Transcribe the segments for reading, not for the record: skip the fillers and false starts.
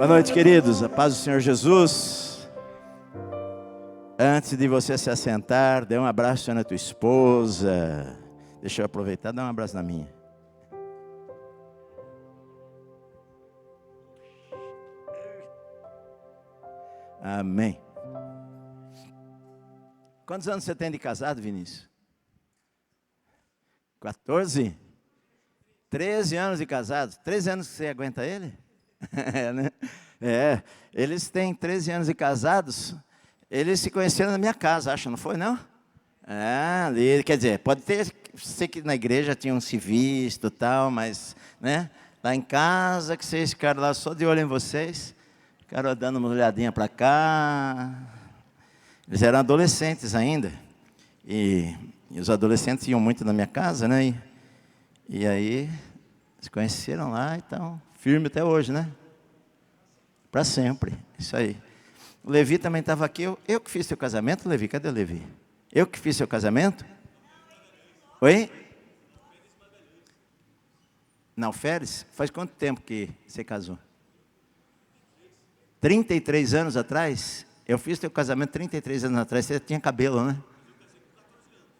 Boa noite, queridos. A paz do Senhor Jesus. Antes de você se assentar, dê um abraço na tua esposa. Deixa eu aproveitar e dar um abraço na minha. Amém. Quantos anos você tem de casado, Vinícius? 14? 13 anos de casado. 13 anos que você aguenta ele? É, né? É, eles têm 13 anos de casados. Eles se conheceram na minha casa, acho, não foi, não? Ah, ali, quer dizer, pode ter, sei que na igreja tinham se visto e tal, mas, né? Lá em casa, que vocês ficaram lá só de olho em vocês, ficaram dando uma olhadinha para cá. Eles eram adolescentes ainda, e os adolescentes iam muito na minha casa, né? E aí, se conheceram lá e estão firme até hoje, né? Para sempre, isso aí. O Levi também estava aqui. Eu que fiz seu casamento, Levi. Cadê o Levi? Eu que fiz seu casamento? Oi? Não, Férez? Faz quanto tempo que você casou? 33 anos atrás? Eu fiz teu casamento 33 anos atrás. Você tinha cabelo, né?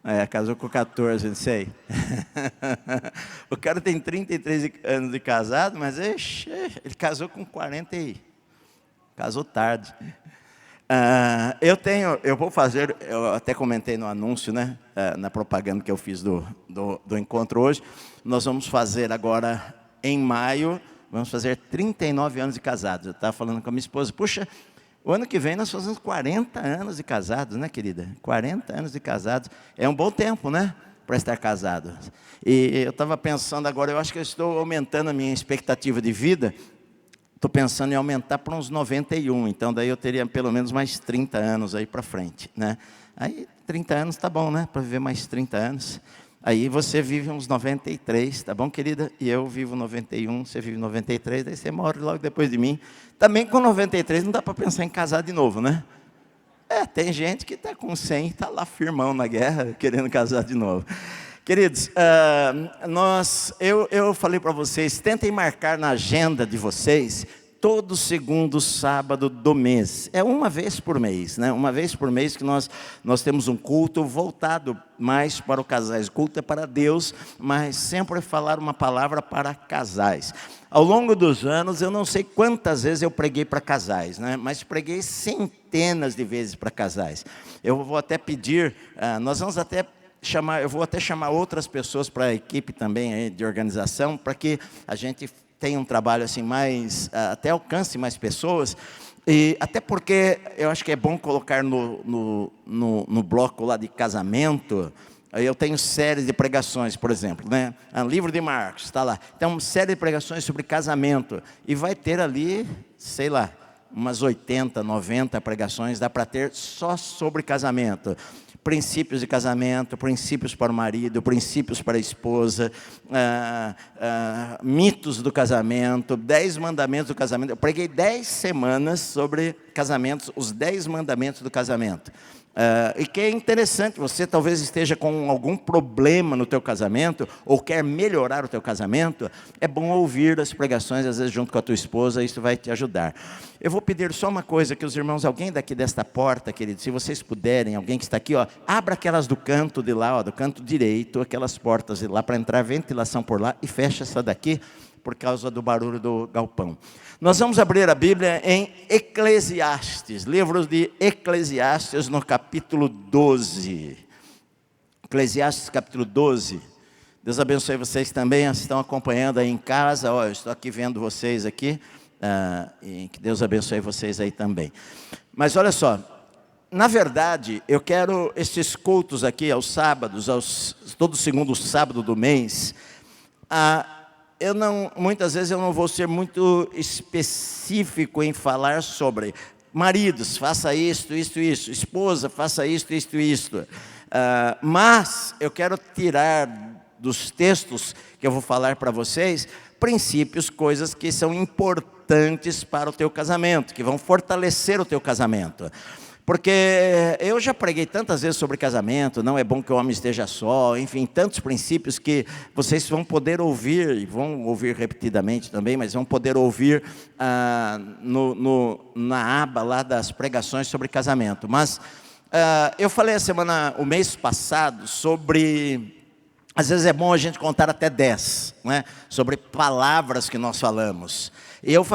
É, casou com 14, não sei. O cara tem 33 anos de casado, mas ele casou com 40 e... Casou tarde. Eu vou fazer, eu até comentei no anúncio, né, na propaganda que eu fiz do encontro hoje, nós vamos fazer agora, em maio, vamos fazer 39 anos de casados. Eu estava falando com a minha esposa, puxa, o ano que vem nós fazemos 40 anos de casados, né, querida? 40 anos de casados, é um bom tempo, né, para estar casado. E eu estava pensando agora, eu acho que eu estou aumentando a minha expectativa de vida. Estou pensando em aumentar para uns 91, então daí eu teria pelo menos mais 30 anos aí para frente, né? Aí 30 anos tá bom, né? Para viver mais 30 anos. Aí você vive uns 93, tá bom, querida? E eu vivo 91, você vive 93, daí você morre logo depois de mim. Também com 93 não dá para pensar em casar de novo, né? É, tem gente que está com 100 e está lá firmão na guerra, querendo casar de novo. Queridos, eu falei para vocês, tentem marcar na agenda de vocês, todo segundo sábado do mês. É uma vez por mês, né? Uma vez por mês que nós temos um culto voltado mais para os casais. O culto é para Deus, mas sempre falar uma palavra para casais. Ao longo dos anos, eu não sei quantas vezes eu preguei para casais, né? Mas preguei centenas de vezes para casais. Eu vou até pedir, eu vou até chamar outras pessoas para a equipe também aí de organização, para que a gente tenha um trabalho assim mais, até alcance mais pessoas, e até porque eu acho que é bom colocar no bloco lá de casamento. Eu tenho séries de pregações, por exemplo, né? Livro de Marcos, está lá. Tem uma série de pregações sobre casamento, e vai ter ali, sei lá, umas 80, 90 pregações, dá para ter só sobre casamento. Princípios de casamento, princípios para o marido, princípios para a esposa, mitos do casamento, 10 mandamentos do casamento. Eu preguei 10 semanas sobre casamentos, os 10 mandamentos do casamento. E que é interessante, você talvez esteja com algum problema no teu casamento, ou quer melhorar o teu casamento, é bom ouvir as pregações, às vezes junto com a tua esposa, isso vai te ajudar. Eu vou pedir só uma coisa, que os irmãos, alguém daqui desta porta, querido, se vocês puderem, alguém que está aqui, ó, abra aquelas do canto de lá, ó, do canto direito, aquelas portas de lá, para entrar ventilação por lá, e fecha essa daqui, por causa do barulho do galpão. Nós vamos abrir a Bíblia em Eclesiastes, livro de Eclesiastes, no capítulo 12. Eclesiastes, capítulo 12. Deus abençoe vocês também, estão acompanhando aí em casa. Ó, eu estou aqui vendo vocês aqui, e que Deus abençoe vocês aí também. Mas olha só, na verdade, eu quero esses cultos aqui aos sábados, todo segundo sábado do mês, muitas vezes eu não vou ser muito específico em falar sobre maridos, faça isto, esposa, faça isto. Mas eu quero tirar dos textos que eu vou falar para vocês, princípios, coisas que são importantes para o teu casamento, que vão fortalecer o teu casamento. Porque eu já preguei tantas vezes sobre casamento, não é bom que o homem esteja só, enfim, tantos princípios que vocês vão poder ouvir, e vão ouvir repetidamente também, mas vão poder ouvir na aba lá das pregações sobre casamento. Mas eu falei o mês passado sobre... Às vezes é bom a gente contar até 10, né? Sobre palavras que nós falamos. E eu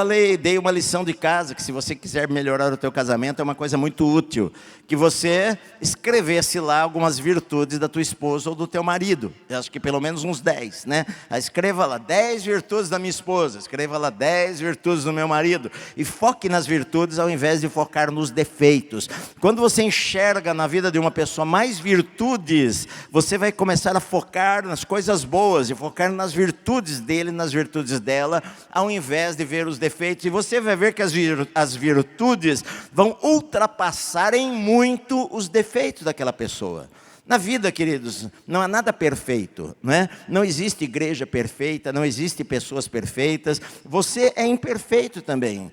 dei uma lição de casa, que se você quiser melhorar o teu casamento, é uma coisa muito útil, que você escrevesse lá algumas virtudes da tua esposa ou do teu marido. Eu acho que pelo menos uns 10, né? Escreva lá 10 virtudes da minha esposa, escreva lá 10 virtudes do meu marido, e foque nas virtudes ao invés de focar nos defeitos. Quando você enxerga na vida de uma pessoa mais virtudes, você vai começar a focar nas coisas boas, e focar nas virtudes dele, nas virtudes dela, ao invés de ver os defeitos, e você vai ver que as virtudes vão ultrapassar em muito os defeitos daquela pessoa. Na vida, queridos, não há nada perfeito, não é? Não existe igreja perfeita, não existe pessoas perfeitas, você é imperfeito também.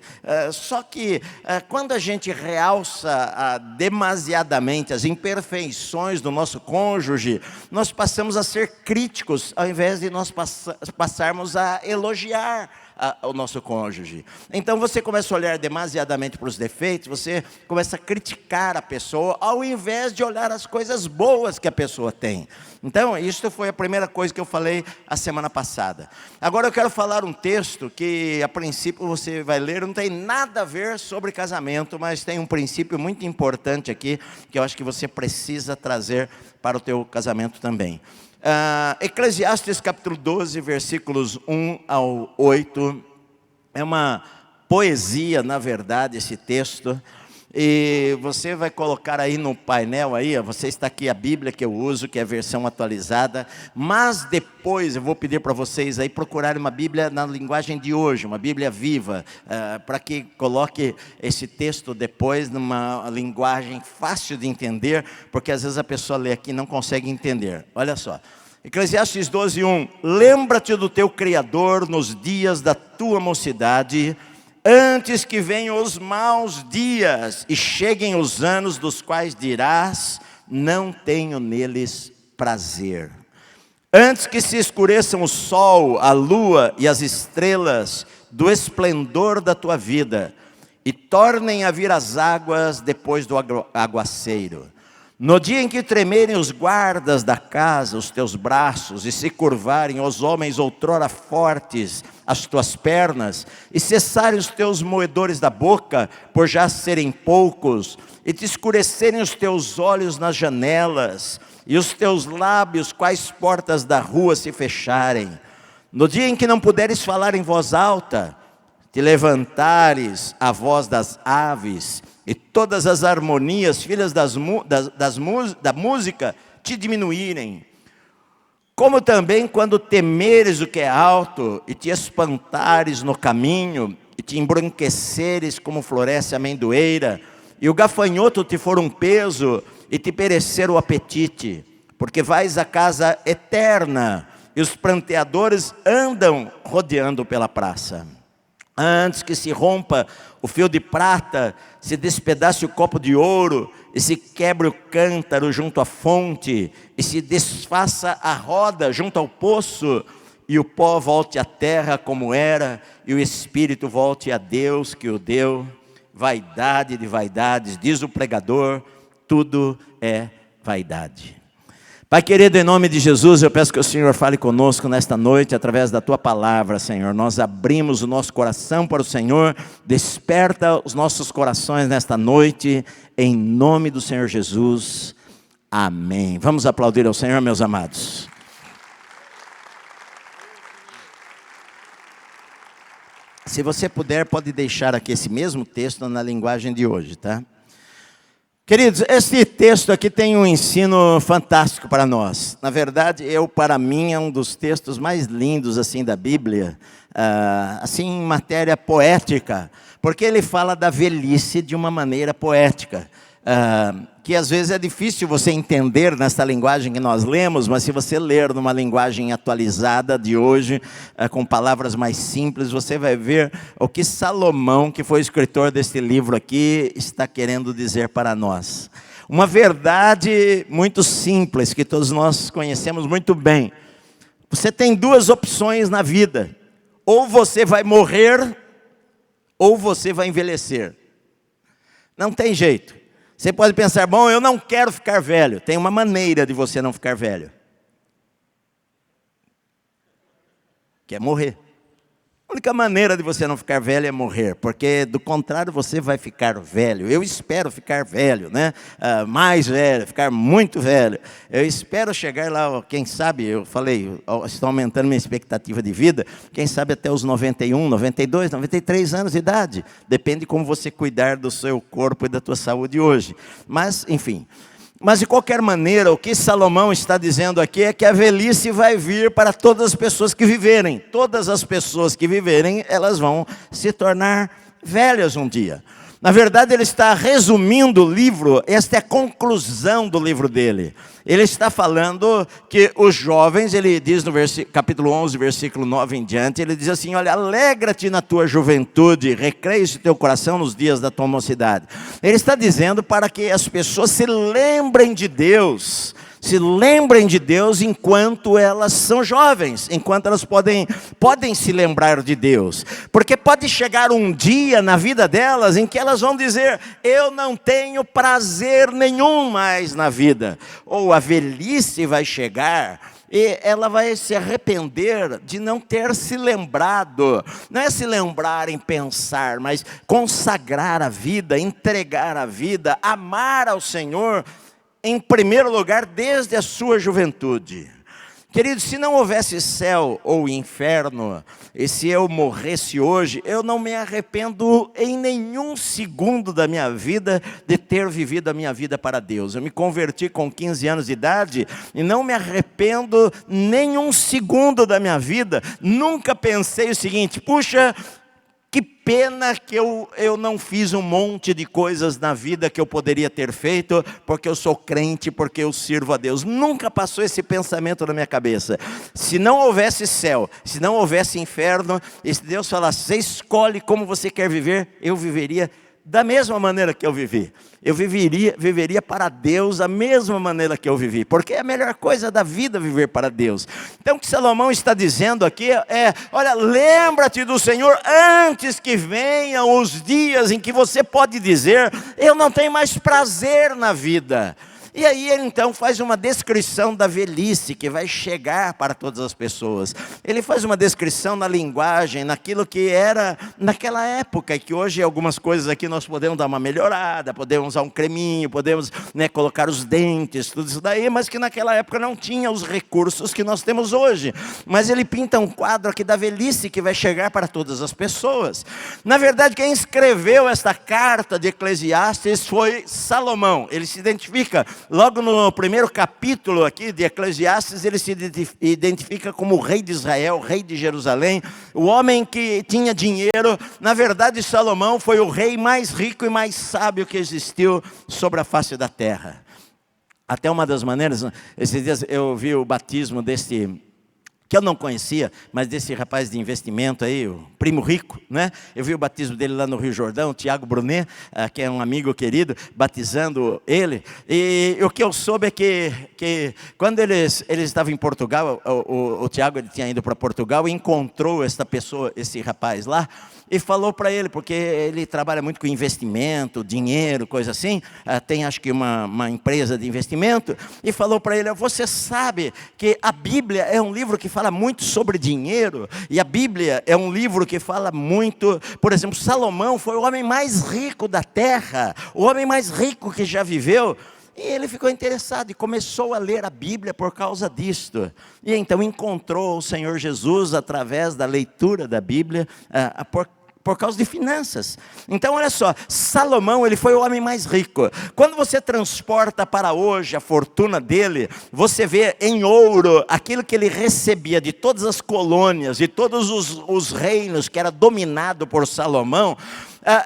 Só que quando a gente realça demasiadamente as imperfeições do nosso cônjuge, nós passamos a ser críticos, ao invés de nós passarmos a elogiar o nosso cônjuge. Então você começa a olhar demasiadamente para os defeitos, você começa a criticar a pessoa, ao invés de olhar as coisas boas que a pessoa tem. Então, isso foi a primeira coisa que eu falei a semana passada. Agora eu quero falar um texto que, a princípio, você vai ler, não tem nada a ver sobre casamento, mas tem um princípio muito importante aqui, que eu acho que você precisa trazer para o teu casamento também. Eclesiastes capítulo 12, versículos 1 ao 8, é uma poesia, na verdade, esse texto, e você vai colocar aí no painel, você está aqui a Bíblia que eu uso, que é a versão atualizada, mas depois eu vou pedir para vocês aí procurarem uma Bíblia na linguagem de hoje, uma Bíblia viva, para que coloque esse texto depois numa linguagem fácil de entender, porque às vezes a pessoa lê aqui e não consegue entender. Olha só, Eclesiastes 12, 1, lembra-te do teu Criador nos dias da tua mocidade, antes que venham os maus dias e cheguem os anos dos quais dirás, não tenho neles prazer. Antes que se escureçam o sol, a lua e as estrelas do esplendor da tua vida, e tornem a vir as águas depois do aguaceiro. No dia em que tremerem os guardas da casa, os teus braços, e se curvarem os homens outrora fortes, as tuas pernas, e cessarem os teus moedores da boca, por já serem poucos, e te escurecerem os teus olhos nas janelas, e os teus lábios, quais portas da rua se fecharem. No dia em que não puderes falar em voz alta, te levantares a voz das aves, e todas as harmonias, filhas da música, te diminuírem. Como também quando temeres o que é alto, e te espantares no caminho, e te embranqueceres como floresce a amendoeira, e o gafanhoto te for um peso, e te perecer o apetite, porque vais à casa eterna, e os pranteadores andam rodeando pela praça. Antes que se rompa o fio de prata, se despedace o copo de ouro, e se quebre o cântaro junto à fonte, e se desfaça a roda junto ao poço, e o pó volte à terra como era, e o espírito volte a Deus que o deu. Vaidade de vaidades, diz o pregador, tudo é vaidade. Pai querido, em nome de Jesus, eu peço que o Senhor fale conosco nesta noite, através da Tua palavra, Senhor. Nós abrimos o nosso coração para o Senhor, desperta os nossos corações nesta noite, em nome do Senhor Jesus, amém. Vamos aplaudir ao Senhor, meus amados. Se você puder, pode deixar aqui esse mesmo texto na linguagem de hoje, tá? Queridos, esse texto aqui tem um ensino fantástico para nós. Na verdade, para mim, é um dos textos mais lindos assim da Bíblia, assim em matéria poética, porque ele fala da velhice de uma maneira poética. que às vezes é difícil você entender nessa linguagem que nós lemos, mas se você ler numa linguagem atualizada de hoje, com palavras mais simples, você vai ver o que Salomão, que foi o escritor deste livro aqui, está querendo dizer para nós. Uma verdade muito simples, que todos nós conhecemos muito bem. Você tem duas opções na vida: ou você vai morrer, ou você vai envelhecer. Não tem jeito. Você pode pensar, bom, eu não quero ficar velho. Tem uma maneira de você não ficar velho, que é morrer. A única maneira de você não ficar velho é morrer, porque do contrário você vai ficar velho. Eu espero ficar velho, né? Mais velho, ficar muito velho. Eu espero chegar lá, quem sabe, eu falei, estou aumentando minha expectativa de vida, quem sabe até os 91, 92, 93 anos de idade. Depende de como você cuidar do seu corpo e da tua saúde hoje. Mas, enfim... Mas de qualquer maneira, o que Salomão está dizendo aqui é que a velhice vai vir para todas as pessoas que viverem. Todas as pessoas que viverem, elas vão se tornar velhas um dia. Na verdade, ele está resumindo o livro, esta é a conclusão do livro dele. Ele está falando que os jovens, ele diz no capítulo 11, versículo 9 em diante, ele diz assim, olha, alegra-te na tua juventude, recreia-se teu coração nos dias da tua mocidade. Ele está dizendo para que as pessoas se lembrem de Deus, enquanto elas são jovens, enquanto elas podem se lembrar de Deus. Porque pode chegar um dia na vida delas em que elas vão dizer, eu não tenho prazer nenhum mais na vida. Ou a velhice vai chegar e ela vai se arrepender de não ter se lembrado. Não é se lembrar em pensar, mas consagrar a vida, entregar a vida, amar ao Senhor em primeiro lugar, desde a sua juventude. Queridos, se não houvesse céu ou inferno, e se eu morresse hoje, eu não me arrependo em nenhum segundo da minha vida de ter vivido a minha vida para Deus. Eu me converti com 15 anos de idade e não me arrependo nenhum segundo da minha vida. Nunca pensei o seguinte, puxa, que pena que eu não fiz um monte de coisas na vida que eu poderia ter feito, porque eu sou crente, porque eu sirvo a Deus. Nunca passou esse pensamento na minha cabeça. Se não houvesse céu, se não houvesse inferno, e se Deus falasse, você escolhe como você quer viver, eu viveria da mesma maneira que eu vivi. Eu viveria para Deus da mesma maneira que eu vivi, porque é a melhor coisa da vida viver para Deus. Então o que Salomão está dizendo aqui é, olha, lembra-te do Senhor antes que venham os dias em que você pode dizer, eu não tenho mais prazer na vida. E aí ele então faz uma descrição da velhice que vai chegar para todas as pessoas. Ele faz uma descrição na linguagem, naquilo que era naquela época, e que hoje algumas coisas aqui nós podemos dar uma melhorada, podemos usar um creminho, podemos colocar os dentes, tudo isso daí, mas que naquela época não tinha os recursos que nós temos hoje. Mas ele pinta um quadro aqui da velhice que vai chegar para todas as pessoas. Na verdade, quem escreveu esta carta de Eclesiastes foi Salomão. Ele se identifica logo no primeiro capítulo aqui de Eclesiastes, ele se identifica como o rei de Israel, rei de Jerusalém, o homem que tinha dinheiro. Na verdade, Salomão foi o rei mais rico e mais sábio que existiu sobre a face da terra. Até uma das maneiras, esses dias eu vi o batismo deste, que eu não conhecia, mas desse rapaz de investimento aí, o Primo Rico, né? Eu vi o batismo dele lá no Rio Jordão, o Tiago Brunet, que é um amigo querido, batizando ele. E o que eu soube é que quando eles estavam em Portugal, o Tiago tinha ido para Portugal e encontrou esta pessoa, esse rapaz lá, e falou para ele, porque ele trabalha muito com investimento, dinheiro, coisa assim, tem acho que uma empresa de investimento, e falou para ele, você sabe que a Bíblia é um livro que fala muito sobre dinheiro, e a Bíblia é um livro que fala muito, por exemplo, Salomão foi o homem mais rico da terra, o homem mais rico que já viveu. E ele ficou interessado e começou a ler a Bíblia por causa disto. E então encontrou o Senhor Jesus através da leitura da Bíblia, por causa de finanças. Então olha só, Salomão, ele foi o homem mais rico. Quando você transporta para hoje a fortuna dele, você vê em ouro aquilo que ele recebia de todas as colônias, de todos os reinos que era dominado por Salomão.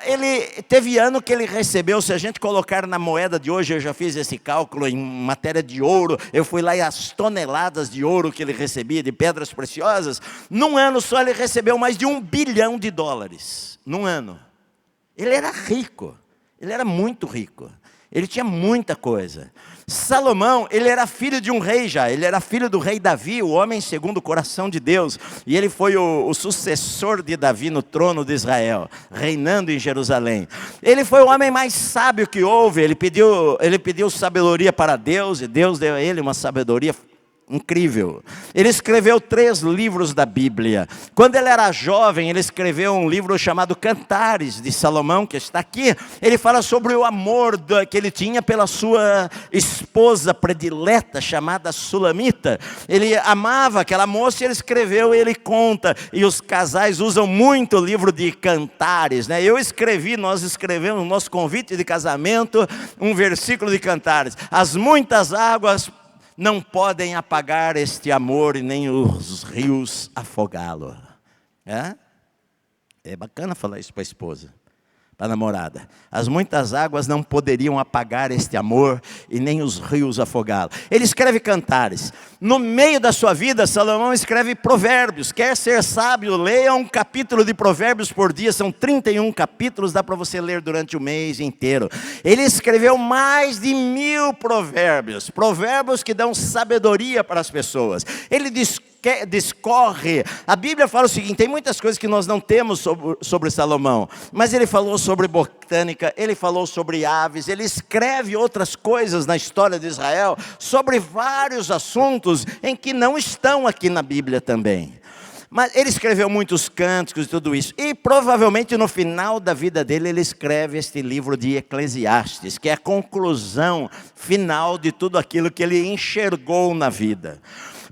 Ele teve ano que ele recebeu, se a gente colocar na moeda de hoje, eu já fiz esse cálculo em matéria de ouro, eu fui lá e as toneladas de ouro que ele recebia, de pedras preciosas, num ano só ele recebeu mais de $1 bilhão, num ano. Ele era rico, ele era muito rico, ele tinha muita coisa. Salomão, ele era filho de um rei já, ele era filho do rei Davi, o homem segundo o coração de Deus, e ele foi o sucessor de Davi no trono de Israel, reinando em Jerusalém. Ele foi o homem mais sábio que houve, ele pediu sabedoria para Deus, e Deus deu a ele uma sabedoria incrível. Ele escreveu 3 livros da Bíblia. Quando ele era jovem, ele escreveu um livro chamado Cantares, de Salomão, que está aqui. Ele fala sobre o amor que ele tinha pela sua esposa predileta, chamada Sulamita. Ele amava aquela moça e ele escreveu, ele conta. E os casais usam muito o livro de Cantares, né? Nós escrevemos no nosso convite de casamento, um versículo de Cantares. As muitas águas não podem apagar este amor e nem os rios afogá-lo. É bacana falar isso para a esposa, para a namorada. As muitas águas não poderiam apagar este amor e nem os rios afogá-lo. Ele escreve Cantares. No meio da sua vida, Salomão escreve Provérbios. Quer ser sábio, leia um capítulo de Provérbios por dia. São 31 capítulos, dá para você ler durante o mês inteiro. Ele escreveu mais de 1000 provérbios. Provérbios que dão sabedoria para as pessoas. Ele discorre. A Bíblia fala o seguinte, tem muitas coisas que nós não temos sobre Salomão, mas ele falou sobre botânica, ele falou sobre aves, ele escreve outras coisas na história de Israel, sobre vários assuntos em que não estão aqui na Bíblia também. Mas ele escreveu muitos cânticos e tudo isso. E provavelmente no final da vida dele, ele escreve este livro de Eclesiastes, que é a conclusão final de tudo aquilo que ele enxergou na vida.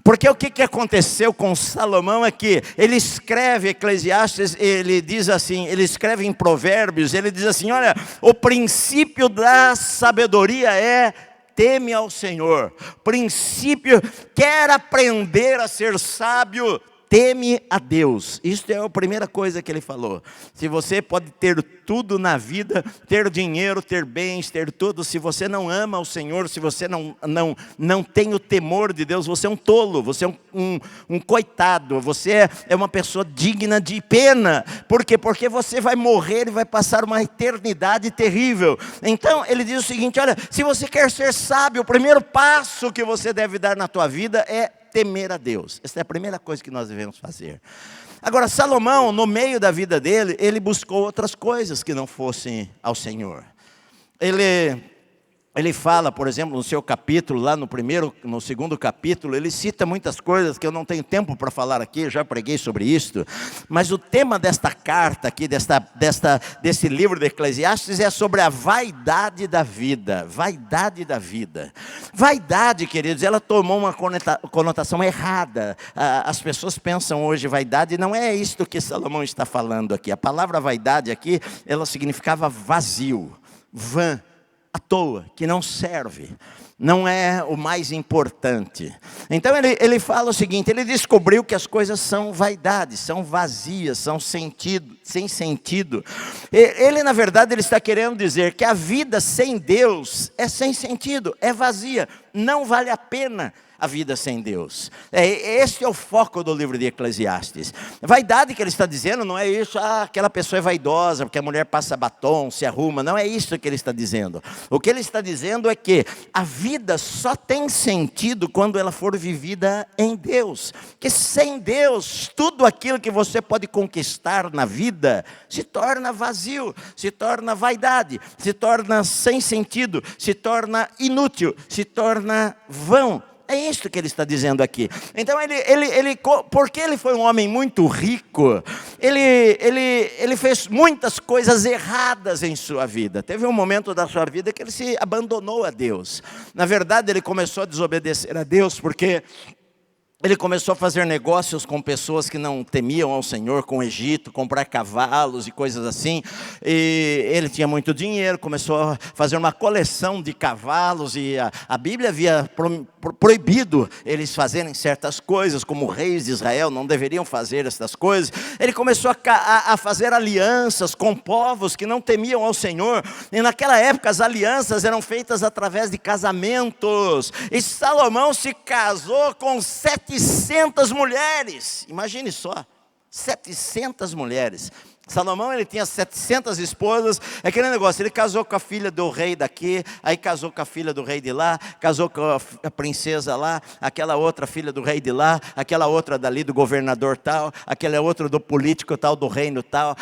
Porque o que aconteceu com Salomão é que ele escreve Eclesiastes, ele diz assim, ele escreve em Provérbios, ele diz assim, olha, o princípio da sabedoria é teme ao Senhor. Princípio, quer aprender a ser sábio, teme a Deus. Isso é a primeira coisa que ele falou. Se você pode ter tudo na vida, ter dinheiro, ter bens, ter tudo, se você não ama o Senhor, se você não tem o temor de Deus, você é um tolo, você é um coitado, você é uma pessoa digna de pena. Por quê? Porque você vai morrer e vai passar uma eternidade terrível. Então ele diz o seguinte, olha, se você quer ser sábio, o primeiro passo que você deve dar na tua vida é temer a Deus. Essa é a primeira coisa que nós devemos fazer. Agora, Salomão, no meio da vida dele, ele buscou outras coisas que não fossem ao Senhor. Ele fala, por exemplo, no seu capítulo, lá no segundo capítulo, ele cita muitas coisas que eu não tenho tempo para falar aqui, eu já preguei sobre isso, mas o tema desta carta aqui, desse livro de Eclesiastes, é sobre a vaidade da vida. Vaidade da vida. Vaidade, queridos, ela tomou uma conotação errada. As pessoas pensam hoje vaidade, não é isto que Salomão está falando aqui. A palavra vaidade aqui, ela significava vazio, vã, à toa, que não serve, não é o mais importante. Então ele fala o seguinte, ele descobriu que as coisas são vaidades, são vazias, são sem sentido. Ele na verdade ele está querendo dizer que a vida sem Deus é sem sentido, é vazia, não vale a pena a vida sem Deus. Este é o foco do livro de Eclesiastes. Vaidade que ele está dizendo não é isso, aquela pessoa é vaidosa, porque a mulher passa batom, se arruma, não é isso que ele está dizendo. O que ele está dizendo é que a vida só tem sentido quando ela for vivida em Deus. Que sem Deus, tudo aquilo que você pode conquistar na vida se torna vazio, se torna vaidade, se torna sem sentido, se torna inútil, se torna vão. É isso que ele está dizendo aqui. Então, porque ele foi um homem muito rico, ele fez muitas coisas erradas em sua vida. Teve um momento da sua vida que ele se abandonou a Deus. Na verdade, ele começou a desobedecer a Deus, porque Ele começou a fazer negócios com pessoas que não temiam ao Senhor, com o Egito, comprar cavalos e coisas assim. E ele tinha muito dinheiro, começou a fazer uma coleção de cavalos. E a Bíblia havia proibido eles fazerem certas coisas, como reis de Israel não deveriam fazer essas coisas. Ele começou a fazer alianças com povos que não temiam ao Senhor. E naquela época as alianças eram feitas através de casamentos. E Salomão se casou com 700 mulheres, imagine só, 700 mulheres. Salomão, ele tinha 700 esposas, é aquele negócio, ele casou com a filha do rei daqui, aí casou com a filha do rei de lá, casou com a princesa lá, aquela outra filha do rei de lá, aquela outra dali do governador tal, aquela outra do político tal, do reino tal,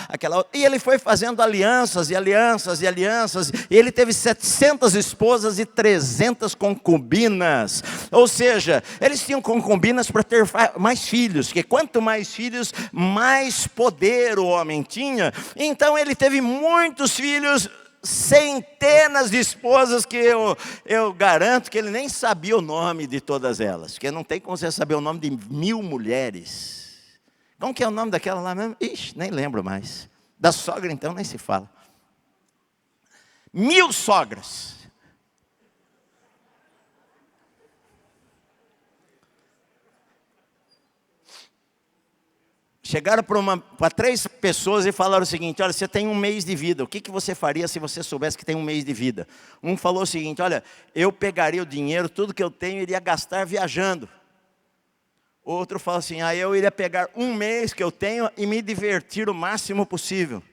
e ele foi fazendo alianças e alianças e alianças, e ele teve 700 esposas e 300 concubinas, ou seja, eles tinham concubinas para ter mais filhos, porque quanto mais filhos, mais poder o homem tinha. Então ele teve muitos filhos, centenas de esposas, que eu garanto que ele nem sabia o nome de todas elas, porque não tem como você saber o nome de 1000 mulheres. Como que é o nome daquela lá mesmo? Ixi, nem lembro mais. Da sogra então nem se fala. 1000 sogras. Chegaram para 3 pessoas e falaram o seguinte: olha, você tem 1 mês de vida, o que você faria se você soubesse que tem 1 mês de vida? Um falou o seguinte: olha, eu pegaria o dinheiro, tudo que eu tenho, iria gastar viajando. Outro falou assim: eu iria pegar 1 mês que eu tenho e me divertir o máximo possível.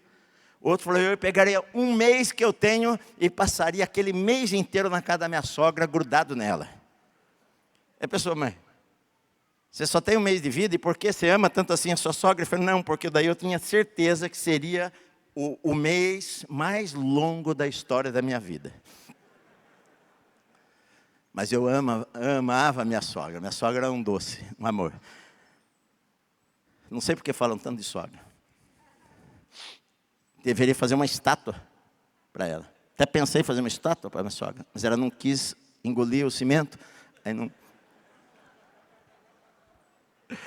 Outro falou: eu pegaria 1 mês que eu tenho e passaria aquele mês inteiro na casa da minha sogra, grudado nela. Aí a pessoa: mãe, você só tem 1 mês de vida, e por que você ama tanto assim a sua sogra? Eu falei: não, porque daí eu tinha certeza que seria o mês mais longo da história da minha vida. Mas eu amava minha sogra era um doce, um amor. Não sei porque falam tanto de sogra. Deveria fazer uma estátua para ela. Até pensei em fazer uma estátua para minha sogra, mas ela não quis engolir o cimento, aí não...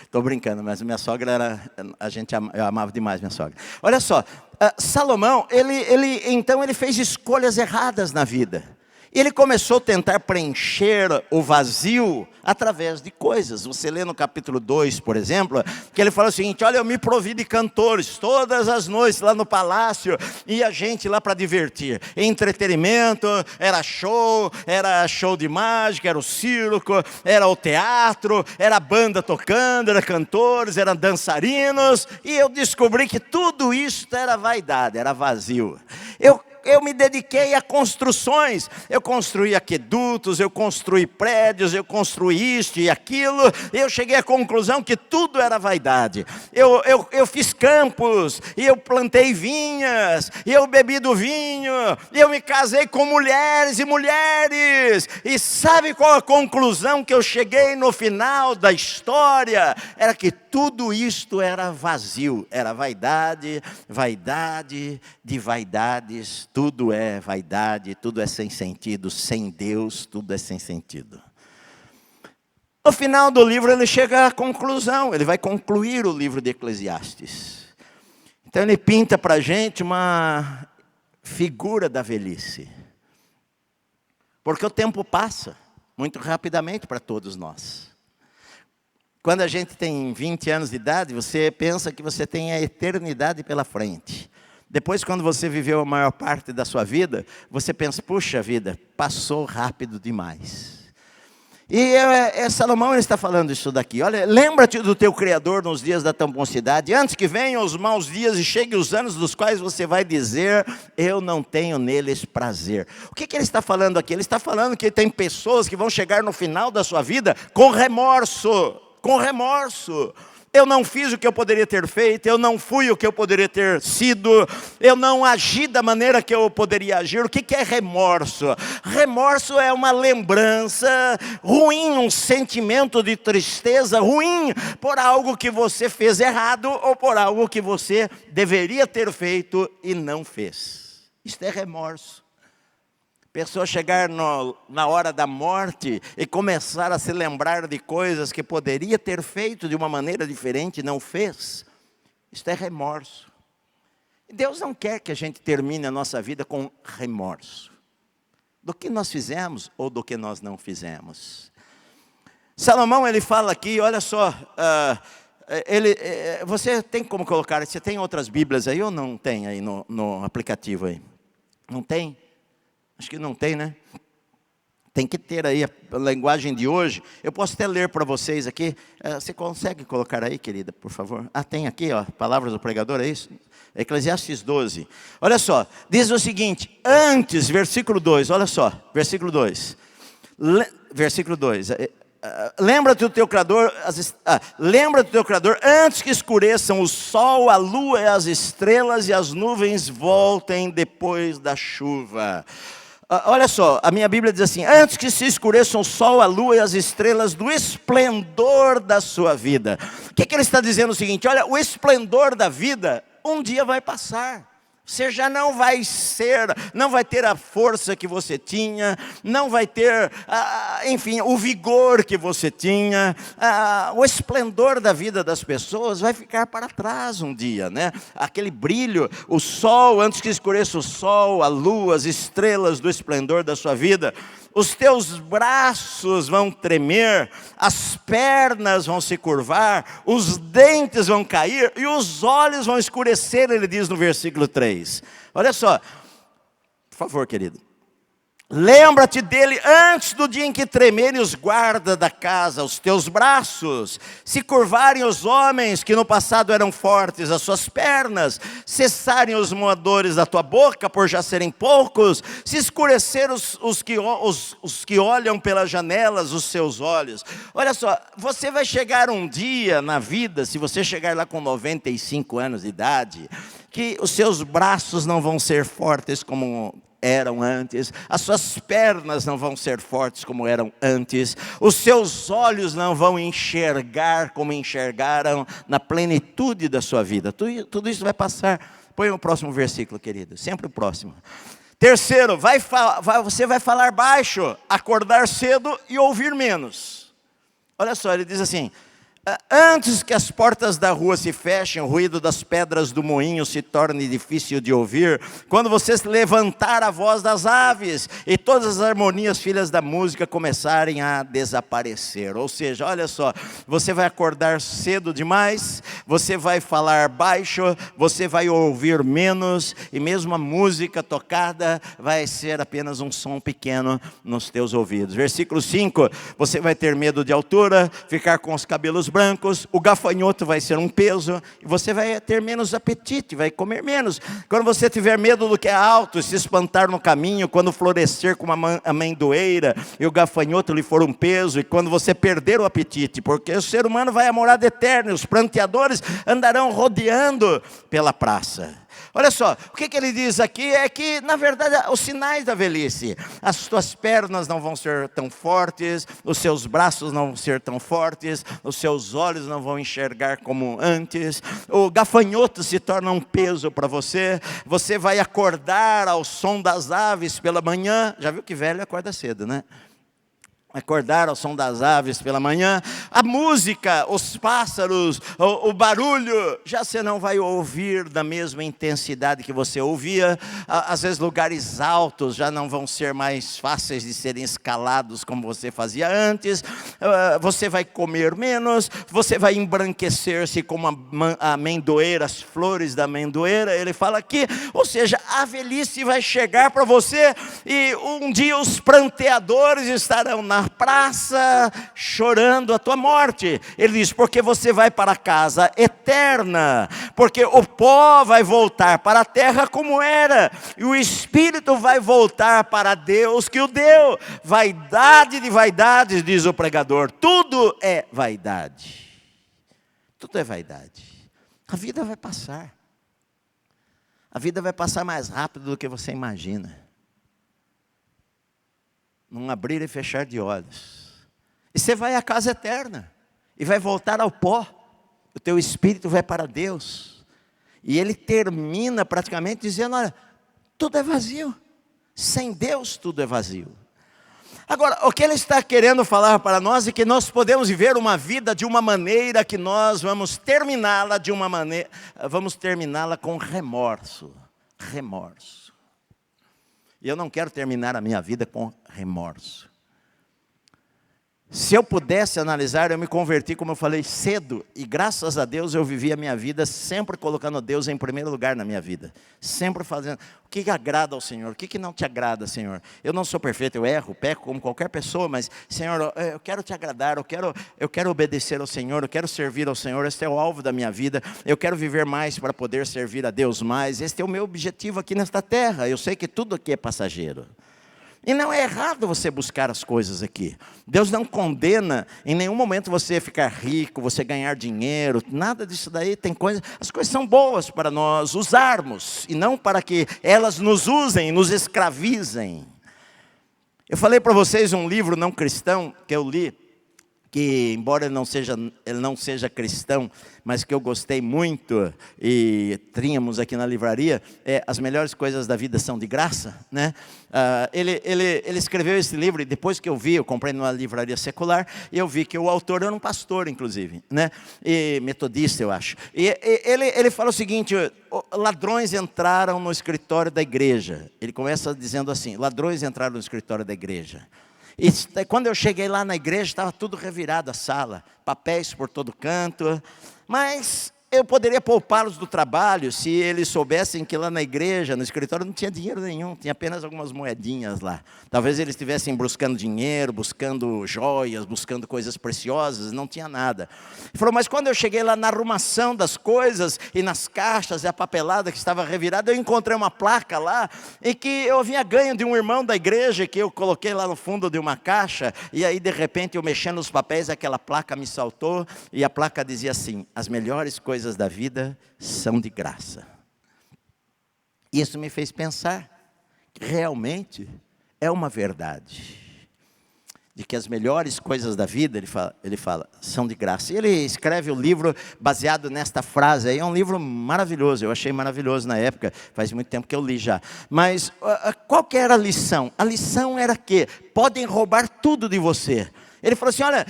Estou brincando, mas minha sogra eu amava demais minha sogra. Olha só, Salomão, então ele fez escolhas erradas na vida. Ele começou a tentar preencher o vazio através de coisas. Você lê no capítulo 2, por exemplo, que ele fala o seguinte: olha, eu me provi de cantores todas as noites lá no palácio, e a gente lá para divertir. Entretenimento, era show de mágica, era o circo, era o teatro, era a banda tocando, era cantores, eram dançarinos, e eu descobri que tudo isso era vaidade, era vazio. Eu me dediquei a construções, eu construí aquedutos, eu construí prédios, eu construí isto e aquilo, eu cheguei à conclusão que tudo era vaidade. Eu fiz campos, e eu plantei vinhas, e eu bebi do vinho, e eu me casei com mulheres e mulheres, e sabe qual a conclusão que eu cheguei no final da história? Era que tudo isto era vazio, era vaidade, vaidade de vaidades, tudo é vaidade, tudo é sem sentido, sem Deus tudo é sem sentido. No final do livro ele chega à conclusão, ele vai concluir o livro de Eclesiastes. Então ele pinta para a gente uma figura da velhice. Porque o tempo passa muito rapidamente para todos nós. Quando a gente tem 20 anos de idade, você pensa que você tem a eternidade pela frente. Depois, quando você viveu a maior parte da sua vida, você pensa: puxa vida, passou rápido demais. E Salomão ele está falando isso daqui. Olha, lembra-te do teu Criador nos dias da tua mocidade, antes que venham os maus dias e cheguem os anos dos quais você vai dizer: eu não tenho neles prazer. O que ele está falando aqui? Ele está falando que tem pessoas que vão chegar no final da sua vida com remorso. Com remorso. Eu não fiz o que eu poderia ter feito, eu não fui o que eu poderia ter sido, eu não agi da maneira que eu poderia agir. O que é remorso? Remorso é uma lembrança ruim, um sentimento de tristeza ruim por algo que você fez errado ou por algo que você deveria ter feito e não fez. Isto é remorso. Pessoa chegar na hora da morte e começar a se lembrar de coisas que poderia ter feito de uma maneira diferente e não fez. Isso é remorso. E Deus não quer que a gente termine a nossa vida com remorso. Do que nós fizemos ou do que nós não fizemos. Salomão, ele fala aqui, olha só, você tem como colocar, você tem outras Bíblias aí ou não tem aí no aplicativo aí? Não tem? Acho que não tem, né? Tem que ter aí a linguagem de hoje. Eu posso até ler para vocês aqui. Você consegue colocar aí, querida, por favor? Tem aqui, ó, palavras do pregador, é isso? Eclesiastes 12. Olha só, diz o seguinte, antes, versículo 2, olha só, versículo 2. Versículo 2. Lembra-te do teu Criador, lembra-te do teu Criador antes que escureçam o sol, a lua e as estrelas e as nuvens voltem depois da chuva. Olha só, a minha Bíblia diz assim, antes que se escureçam o sol, a lua e as estrelas do esplendor da sua vida. O que ele está dizendo? O seguinte, olha, o esplendor da vida um dia vai passar. Você já não vai ter a força que você tinha, não vai ter, enfim, o vigor que você tinha, o esplendor da vida das pessoas vai ficar para trás um dia, né? Aquele brilho, o sol, antes que escureça o sol, a lua, as estrelas do esplendor da sua vida, os teus braços vão tremer, as pernas vão se curvar, os dentes vão cair e os olhos vão escurecer, ele diz no versículo 3. Olha só, por favor, querido. Lembra-te dele antes do dia em que tremerem os guardas da casa, os teus braços, se curvarem os homens que no passado eram fortes, as suas pernas, cessarem os moadores da tua boca por já serem poucos, se escurecer os que olham pelas janelas os seus olhos. Olha só, você vai chegar um dia na vida, se você chegar lá com 95 anos de idade, que os seus braços não vão ser fortes como eram antes, as suas pernas não vão ser fortes como eram antes, os seus olhos não vão enxergar como enxergaram na plenitude da sua vida. Tudo isso vai passar. Põe o próximo versículo, querido, sempre o próximo. Terceiro, você vai falar baixo, acordar cedo e ouvir menos. Olha só, ele diz assim, antes que as portas da rua se fechem, o ruído das pedras do moinho se torne difícil de ouvir, quando você levantar a voz das aves e todas as harmonias filhas da música começarem a desaparecer. Ou seja, olha só, você vai acordar cedo demais, você vai falar baixo, você vai ouvir menos, e mesmo a música tocada vai ser apenas um som pequeno nos teus ouvidos. Versículo 5, você vai ter medo de altura, ficar com os cabelos brancos, o gafanhoto vai ser um peso, e você vai ter menos apetite, vai comer menos. Quando você tiver medo do que é alto, se espantar no caminho, quando florescer como uma amendoeira, e o gafanhoto lhe for um peso, e quando você perder o apetite, porque o ser humano vai à morada eterna, e os pranteadores andarão rodeando pela praça. Olha só, o que ele diz aqui é que, na verdade, os sinais da velhice, as tuas pernas não vão ser tão fortes, os seus braços não vão ser tão fortes, os seus olhos não vão enxergar como antes, o gafanhoto se torna um peso para você, você vai acordar ao som das aves pela manhã. Já viu que velho acorda cedo, né? Acordar ao som das aves pela manhã, a música, os pássaros, o barulho, já você não vai ouvir da mesma intensidade que você ouvia. Às vezes lugares altos já não vão ser mais fáceis de serem escalados como você fazia antes. Você vai comer menos, você vai embranquecer-se como a amendoeira, as flores da amendoeira, ele fala aqui. Ou seja, a velhice vai chegar para você e um dia os pranteadores estarão na praça chorando a tua morte. Ele diz, porque você vai para a casa eterna, porque o pó vai voltar para a terra como era, e o espírito vai voltar para Deus que o deu. Vaidade de vaidades, diz o pregador, tudo é vaidade. Tudo é vaidade. A vida vai passar. A vida vai passar mais rápido do que você imagina. Num abrir e fechar de olhos. E você vai à casa eterna. E vai voltar ao pó. O teu espírito vai para Deus. E ele termina praticamente dizendo, olha, tudo é vazio. Sem Deus tudo é vazio. Agora, o que ele está querendo falar para nós é que nós podemos viver uma vida de uma maneira que nós vamos terminá-la de uma maneira, vamos terminá-la com remorso. Remorso. E eu não quero terminar a minha vida com remorso. Se eu pudesse analisar, eu me converti, como eu falei, cedo. E graças a Deus eu vivi a minha vida sempre colocando Deus em primeiro lugar na minha vida. Sempre fazendo o que agrada ao Senhor, o que não te agrada, Senhor. Eu não sou perfeito, eu erro, peco como qualquer pessoa, mas, Senhor, eu quero te agradar, eu quero obedecer ao Senhor, eu quero servir ao Senhor. Este é o alvo da minha vida. Eu quero viver mais para poder servir a Deus mais. Este é o meu objetivo aqui nesta terra. Eu sei que tudo aqui é passageiro. E não é errado você buscar as coisas aqui. Deus não condena em nenhum momento você ficar rico, você ganhar dinheiro, nada disso daí. As coisas são boas para nós usarmos, e não para que elas nos usem, nos escravizem. Eu falei para vocês um livro não cristão que eu li, que embora ele não seja cristão, mas que eu gostei muito, e tínhamos aqui na livraria, As Melhores Coisas da Vida São de Graça, né? Ele escreveu esse livro, e depois que eu comprei numa livraria secular, e eu vi que o autor era um pastor, inclusive, né? E metodista, eu acho. E ele fala o seguinte: ladrões entraram no escritório da igreja. Ele começa dizendo assim: ladrões entraram no escritório da igreja. E quando eu cheguei lá na igreja, estava tudo revirado a sala, papéis por todo canto, mas eu poderia poupá-los do trabalho se eles soubessem que lá na igreja, no escritório, não tinha dinheiro nenhum, tinha apenas algumas moedinhas lá. Talvez eles estivessem buscando dinheiro, buscando joias, buscando coisas preciosas, não tinha nada. Ele falou: mas quando eu cheguei lá na arrumação das coisas, e nas caixas, e a papelada que estava revirada, eu encontrei uma placa lá, e que eu havia ganho de um irmão da igreja, que eu coloquei lá no fundo de uma caixa, e aí de repente eu mexendo nos papéis, aquela placa me saltou, e a placa dizia assim: as melhores coisas da vida são de graça. Isso me fez pensar que realmente é uma verdade, de que as melhores coisas da vida, ele fala, são de graça. E ele escreve o livro baseado nesta frase aí. É um livro maravilhoso, eu achei maravilhoso na época, faz muito tempo que eu li já. Mas qual que era a lição? A lição era que podem roubar tudo de você. Ele falou assim: olha,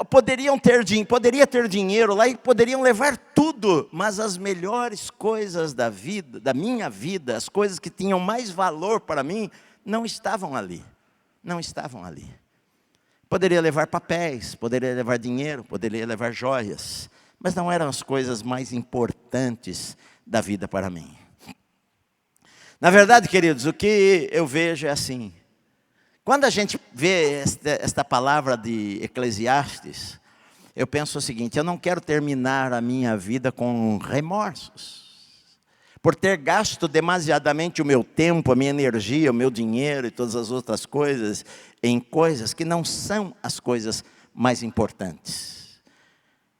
poderia ter dinheiro lá, e poderiam levar tudo, mas as melhores coisas da vida, da minha vida, as coisas que tinham mais valor para mim, não estavam ali. Não estavam ali. Poderia levar papéis, poderia levar dinheiro, poderia levar joias, mas não eram as coisas mais importantes da vida para mim. Na verdade, queridos, o que eu vejo é assim: quando a gente vê esta palavra de Eclesiastes, eu penso o seguinte: eu não quero terminar a minha vida com remorsos, por ter gasto demasiadamente o meu tempo, a minha energia, o meu dinheiro e todas as outras coisas, em coisas que não são as coisas mais importantes.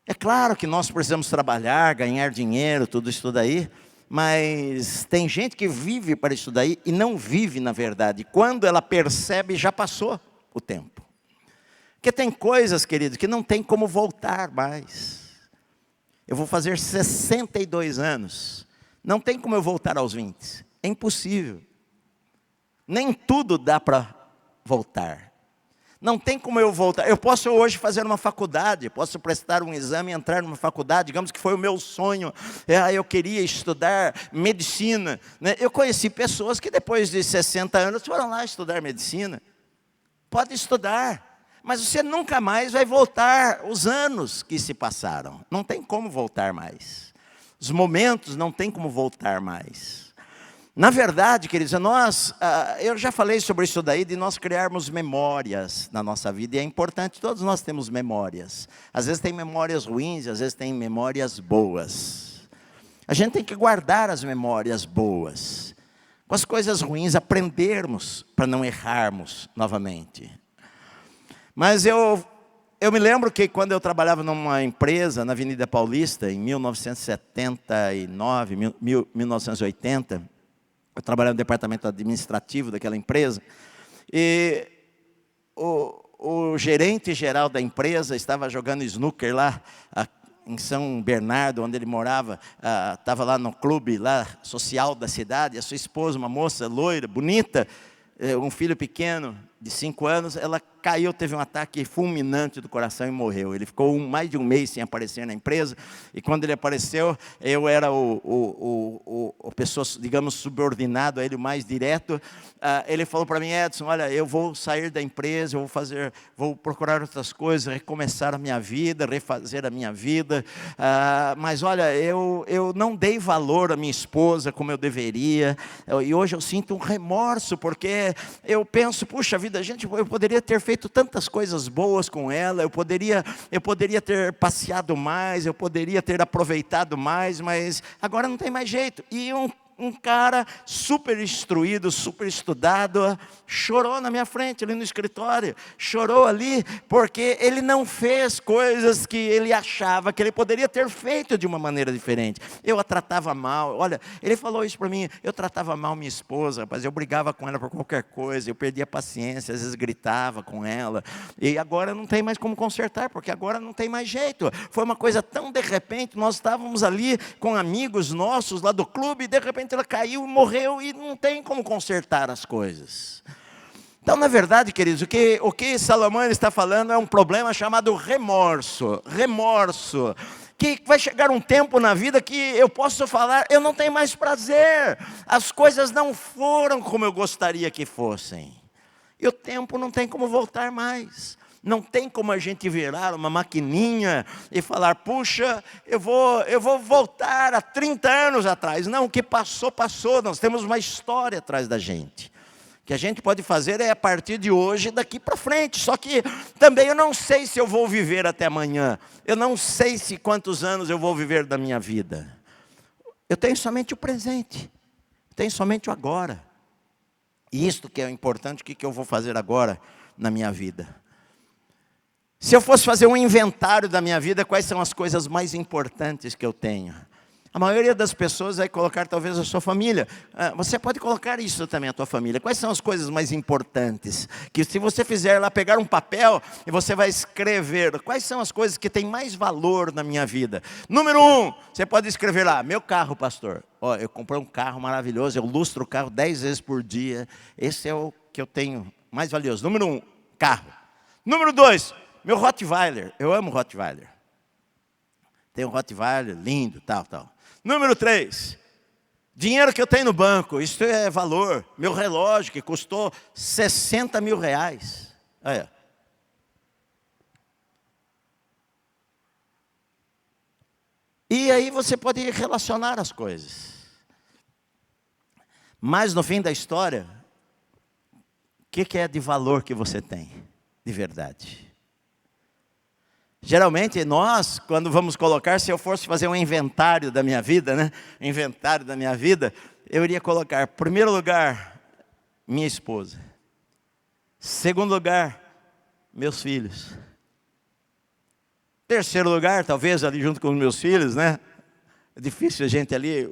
É claro que nós precisamos trabalhar, ganhar dinheiro, tudo isso daí, mas tem gente que vive para isso daí e não vive na verdade. Quando ela percebe, já passou o tempo. Porque tem coisas, queridos, que não tem como voltar mais. Eu vou fazer 62 anos. Não tem como eu voltar aos 20. É impossível. Nem tudo dá para voltar. Não tem como eu voltar. Eu posso hoje fazer uma faculdade, posso prestar um exame e entrar numa faculdade. Digamos que foi o meu sonho. Eu queria estudar medicina, né? Eu conheci pessoas que depois de 60 anos foram lá estudar medicina. Pode estudar, mas você nunca mais vai voltar os anos que se passaram. Não tem como voltar mais. Os momentos não tem como voltar mais. Na verdade, queridos, eu já falei sobre isso daí, de nós criarmos memórias na nossa vida, e é importante, todos nós temos memórias. Às vezes tem memórias ruins, às vezes tem memórias boas. A gente tem que guardar as memórias boas. Com as coisas ruins, aprendermos para não errarmos novamente. Mas eu me lembro que quando eu trabalhava numa empresa na Avenida Paulista, em 1979, 1980, eu trabalhava no departamento administrativo daquela empresa, e o gerente geral da empresa estava jogando snooker lá em São Bernardo, onde ele morava, estava lá no clube lá, social da cidade, a sua esposa, uma moça loira, bonita, um filho pequeno, de 5 anos, ela caiu, teve um ataque fulminante do coração e morreu. Ele ficou mais de um mês sem aparecer na empresa, e quando ele apareceu, eu era o pessoa, digamos, subordinado a ele, o mais direto. Ele falou para mim: Edson, olha, eu vou sair da empresa, eu vou procurar outras coisas, recomeçar a minha vida, refazer a minha vida, mas olha, eu não dei valor à minha esposa como eu deveria, e hoje eu sinto um remorso, porque eu penso, puxa vida, eu poderia ter feito tantas coisas boas com ela, eu poderia ter passeado mais, eu poderia ter aproveitado mais, mas agora não tem mais jeito. E um cara super instruído, super estudado, chorou na minha frente, ali no escritório. Chorou ali, porque ele não fez coisas que ele achava que ele poderia ter feito de uma maneira diferente. Eu a tratava mal. Olha, ele falou isso para mim: eu tratava mal minha esposa, rapaz, eu brigava com ela por qualquer coisa, eu perdia a paciência, às vezes gritava com ela, e agora não tem mais como consertar, porque agora não tem mais jeito. Foi uma coisa tão de repente, nós estávamos ali com amigos nossos lá do clube, e de repente ela caiu e morreu, e não tem como consertar as coisas. Então, na verdade, queridos, o que Salomão está falando é um problema chamado remorso. Remorso. Que vai chegar um tempo na vida que eu posso falar: eu não tenho mais prazer, as coisas não foram como eu gostaria que fossem. E o tempo não tem como voltar mais. Não tem como a gente virar uma maquininha e falar: puxa, eu vou voltar a 30 anos atrás. Não, o que passou, passou. Nós temos uma história atrás da gente. O que a gente pode fazer é a partir de hoje, daqui para frente. Só que também eu não sei se eu vou viver até amanhã. Eu não sei se quantos anos eu vou viver da minha vida. Eu tenho somente o presente. Eu tenho somente o agora. E isto que é importante, o que eu vou fazer agora na minha vida? Se eu fosse fazer um inventário da minha vida, quais são as coisas mais importantes que eu tenho? A maioria das pessoas vai colocar talvez a sua família. Você pode colocar isso também, a tua família. Quais são as coisas mais importantes? Que se você fizer lá, pegar um papel e você vai escrever, quais são as coisas que têm mais valor na minha vida? Número 1, você pode escrever lá: meu carro, pastor. Eu comprei um carro maravilhoso, eu lustro o carro 10 vezes por dia. Esse é o que eu tenho mais valioso. Número 1, carro. Número 2, meu Rottweiler. Eu amo Rottweiler. Tem um Rottweiler lindo, tal. Número 3, dinheiro que eu tenho no banco. Isso é valor. Meu relógio, que custou 60 mil reais. Olha. E aí você pode relacionar as coisas. Mas no fim da história, o que é de valor que você tem, de verdade? Geralmente nós, quando vamos colocar, se eu fosse fazer um inventário da minha vida, né? Inventário da minha vida, eu iria colocar, em primeiro lugar, minha esposa. Segundo lugar, meus filhos. Terceiro lugar, talvez ali junto com os meus filhos, né? É difícil a gente ali,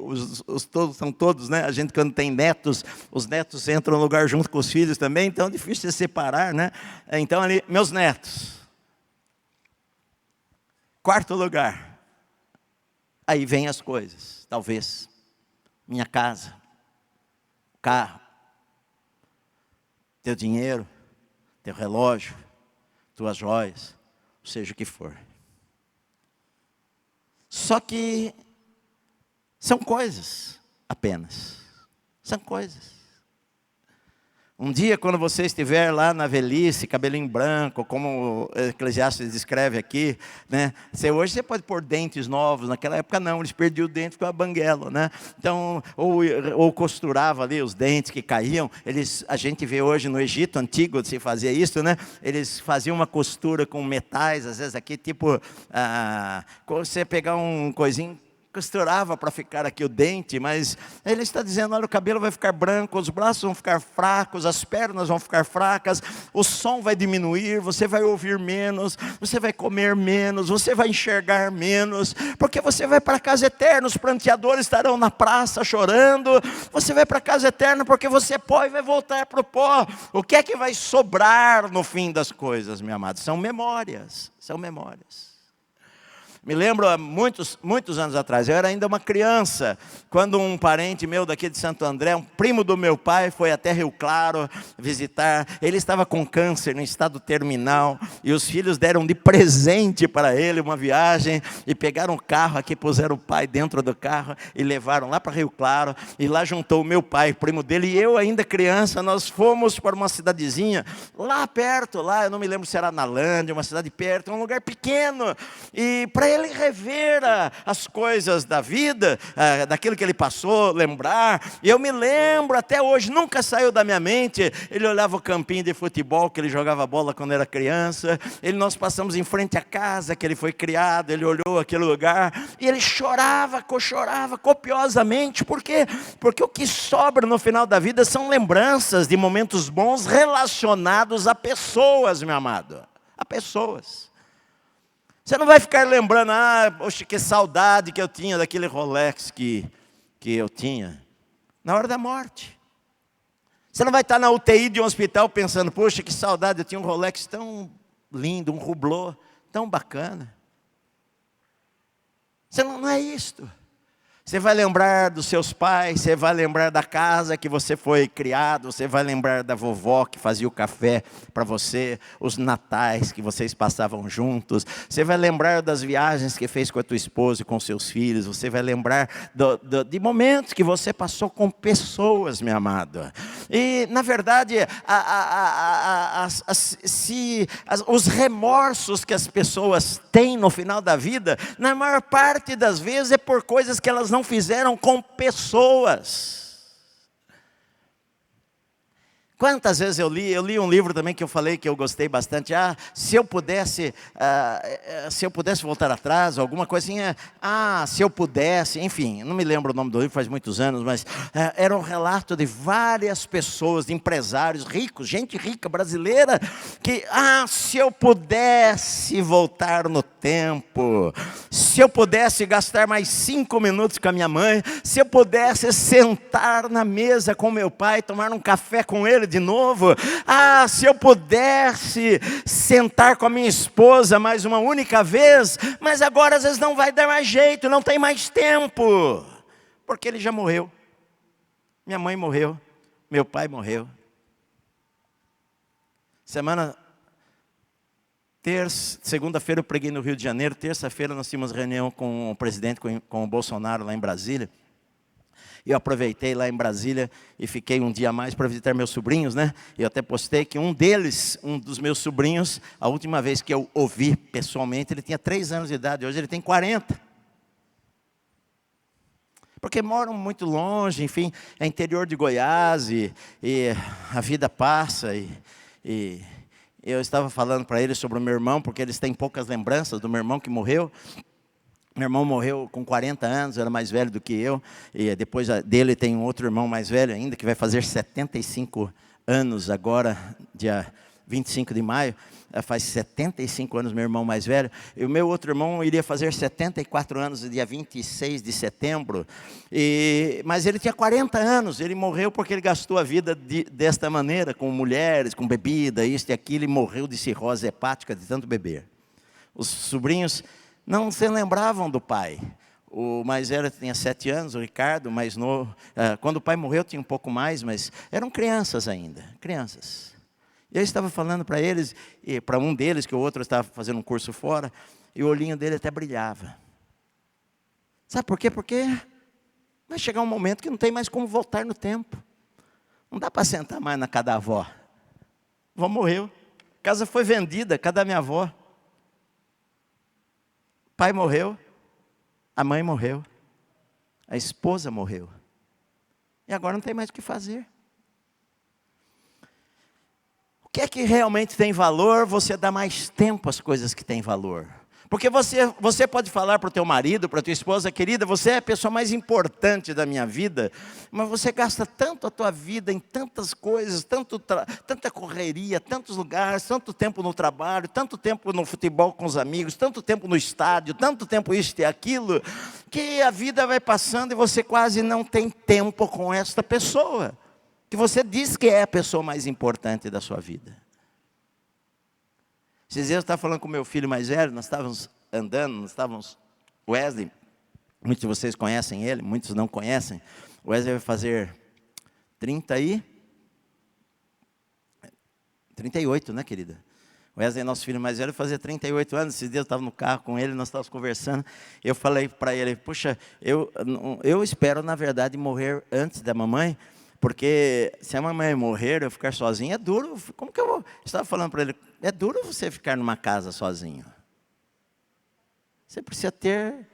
todos são todos, né? A gente quando tem netos, os netos entram no lugar junto com os filhos também, então é difícil de separar, né? Então ali, meus netos. Quarto lugar, aí vem as coisas, talvez, minha casa, carro, teu dinheiro, teu relógio, tuas joias, seja o que for. Só que são coisas apenas, são coisas. Um dia, quando você estiver lá na velhice, cabelinho branco, como o Eclesiastes descreve aqui, né? Hoje você pode pôr dentes novos, naquela época não, eles perdiam o dente com a banguela, né? Então, ou costurava ali os dentes que caíam. A gente vê hoje no Egito antigo, se fazia isso, né? Eles faziam uma costura com metais, às vezes aqui, tipo, você pegar um coisinho, costurava para ficar aqui o dente, mas ele está dizendo: olha, o cabelo vai ficar branco, os braços vão ficar fracos, as pernas vão ficar fracas, o som vai diminuir, você vai ouvir menos, você vai comer menos, você vai enxergar menos, porque você vai para a casa eterna, os pranteadores estarão na praça chorando, você vai para a casa eterna porque você é pó e vai voltar para o pó. O que é que vai sobrar no fim das coisas, meu amado? São memórias, são memórias. Me lembro há muitos anos atrás, eu era ainda uma criança, quando um parente meu daqui de Santo André, um primo do meu pai, foi até Rio Claro visitar. Ele estava com câncer no estado terminal, e os filhos deram de presente para ele uma viagem, e pegaram o carro aqui, puseram o pai dentro do carro, e levaram lá para Rio Claro, e lá juntou o meu pai, primo dele, e eu ainda criança, nós fomos para uma cidadezinha, lá perto, lá, eu não me lembro se era Nalândia, uma cidade perto, um lugar pequeno, e para ele rever as coisas da vida, daquilo que ele passou, lembrar. E eu me lembro até hoje, nunca saiu da minha mente. Ele olhava o campinho de futebol que ele jogava bola quando era criança. Nós passamos em frente à casa que ele foi criado. Ele olhou aquele lugar e ele chorava copiosamente. Por quê? Porque o que sobra no final da vida são lembranças de momentos bons relacionados a pessoas, meu amado. A pessoas. Você não vai ficar lembrando, poxa, que saudade que eu tinha daquele Rolex que eu tinha. Na hora da morte. Você não vai estar na UTI de um hospital pensando, poxa, que saudade, eu tinha um Rolex tão lindo, um Hublot tão bacana. Você não é isto. Você vai lembrar dos seus pais, você vai lembrar da casa que você foi criado, você vai lembrar da vovó que fazia o café para você, os natais que vocês passavam juntos, você vai lembrar das viagens que fez com a tua esposa e com seus filhos, você vai lembrar de momentos que você passou com pessoas, meu amado. E, na verdade, os remorsos que as pessoas têm no final da vida, na maior parte das vezes é por coisas que elas não fizeram com pessoas. Quantas vezes eu li um livro também que eu falei que eu gostei bastante. Se eu pudesse voltar atrás, alguma coisinha. Se eu pudesse, enfim, não me lembro o nome do livro, faz muitos anos, mas era um relato de várias pessoas, de empresários ricos, gente rica brasileira, que, se eu pudesse voltar no tempo, se eu pudesse gastar mais 5 minutos com a minha mãe, se eu pudesse sentar na mesa com meu pai, tomar um café com ele de novo, se eu pudesse sentar com a minha esposa mais uma única vez, mas agora às vezes não vai dar mais jeito, não tem mais tempo, porque ele já morreu, minha mãe morreu, meu pai morreu. Segunda-feira eu preguei no Rio de Janeiro, terça-feira nós tínhamos reunião com o presidente, com o Bolsonaro lá em Brasília. Eu aproveitei lá em Brasília e fiquei um dia a mais para visitar meus sobrinhos, né? Eu até postei que um dos meus sobrinhos, a última vez que eu o vi pessoalmente, ele tinha 3 anos de idade, hoje ele tem 40. Porque moram muito longe, enfim, é interior de Goiás e a vida passa e eu estava falando para eles sobre o meu irmão, porque eles têm poucas lembranças do meu irmão que morreu. Meu irmão morreu com 40 anos, era mais velho do que eu, e depois dele tem um outro irmão mais velho ainda, que vai fazer 75 anos agora, dia 25 de maio, faz 75 anos meu irmão mais velho, e o meu outro irmão iria fazer 74 anos no dia 26 de setembro, mas ele tinha 40 anos, ele morreu porque ele gastou a vida desta maneira, com mulheres, com bebida, isso e aquilo, e morreu de cirrose hepática de tanto beber. Os sobrinhos não se lembravam do pai. O mais velho tinha 7 anos, o Ricardo, o mais novo. Quando o pai morreu tinha um pouco mais, mas eram crianças ainda, crianças. E eu estava falando para eles, e para um deles, que o outro estava fazendo um curso fora, e o olhinho dele até brilhava. Sabe por quê? Porque vai chegar um momento que não tem mais como voltar no tempo. Não dá para sentar mais na casa da avó. A avó morreu. A casa foi vendida, a casa da minha avó. O pai morreu, a mãe morreu, a esposa morreu. E agora não tem mais o que fazer. O que é que realmente tem valor? Você dá mais tempo às coisas que têm valor. Porque você pode falar para o teu marido, para a tua esposa, querida, você é a pessoa mais importante da minha vida, mas você gasta tanto a tua vida em tantas coisas, tanta correria, tantos lugares, tanto tempo no trabalho, tanto tempo no futebol com os amigos, tanto tempo no estádio, tanto tempo isso e aquilo, que a vida vai passando e você quase não tem tempo com esta pessoa, que você diz que é a pessoa mais importante da sua vida. Esses dias eu estava falando com o meu filho mais velho, nós estávamos andando, nós estávamos, Wesley, muitos de vocês conhecem ele, muitos não conhecem. O Wesley vai fazer 38, né, querida? O Wesley é nosso filho mais velho, fazia 38 anos. Esses dias eu estava no carro com ele, nós estávamos conversando. Eu falei para ele, puxa, eu espero, na verdade, morrer antes da mamãe, porque se a mamãe morrer, eu ficar sozinho, é duro. Como que eu vou? Eu estava falando para ele, é duro você ficar numa casa sozinho. Você precisa ter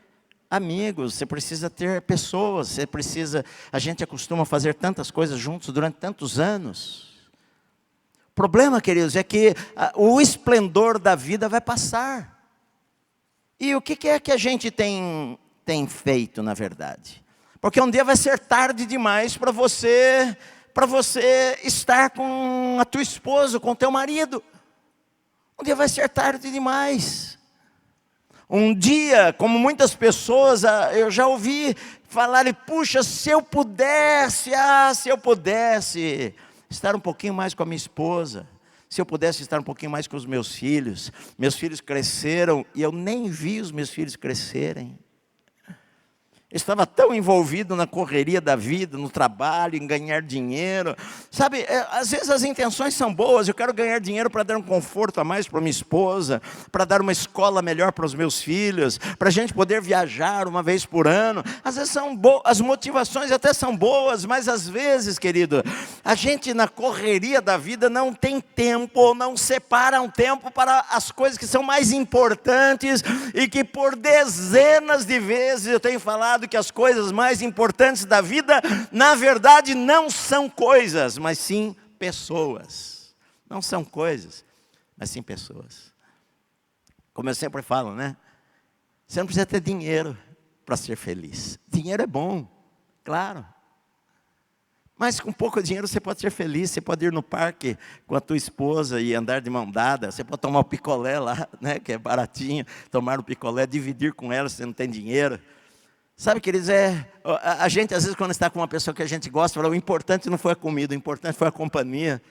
amigos, você precisa ter pessoas, você precisa... A gente acostuma fazer tantas coisas juntos durante tantos anos. O problema, queridos, é que o esplendor da vida vai passar. E o que é que a gente tem feito, na verdade? Porque um dia vai ser tarde demais para você estar com a tua esposa, com o teu marido. Um dia vai ser tarde demais. Um dia, como muitas pessoas, eu já ouvi falarem, puxa, se eu pudesse estar um pouquinho mais com a minha esposa, se eu pudesse estar um pouquinho mais com os meus filhos cresceram e eu nem vi os meus filhos crescerem. Eu estava tão envolvido na correria da vida, no trabalho, em ganhar dinheiro. Sabe, às vezes as intenções são boas. Eu quero ganhar dinheiro para dar um conforto a mais para minha esposa, para dar uma escola melhor para os meus filhos, para a gente poder viajar uma vez por ano. Às vezes são boas, as motivações até são boas, mas às vezes, querido, a gente na correria da vida não tem tempo, ou não separa um tempo para as coisas que são mais importantes e que por dezenas de vezes eu tenho falado que as coisas mais importantes da vida, na verdade, não são coisas, mas sim pessoas. Não são coisas, mas sim pessoas. Como eu sempre falo, né? Você não precisa ter dinheiro para ser feliz. Dinheiro é bom, claro. Mas com pouco dinheiro você pode ser feliz. Você pode ir no parque com a tua esposa e andar de mão dada. Você pode tomar um picolé lá, né, que é baratinho. Tomar um picolé, dividir com ela se você não tem dinheiro. Sabe, queridos, a gente às vezes quando está com uma pessoa que a gente gosta, fala, o importante não foi a comida, o importante foi a companhia.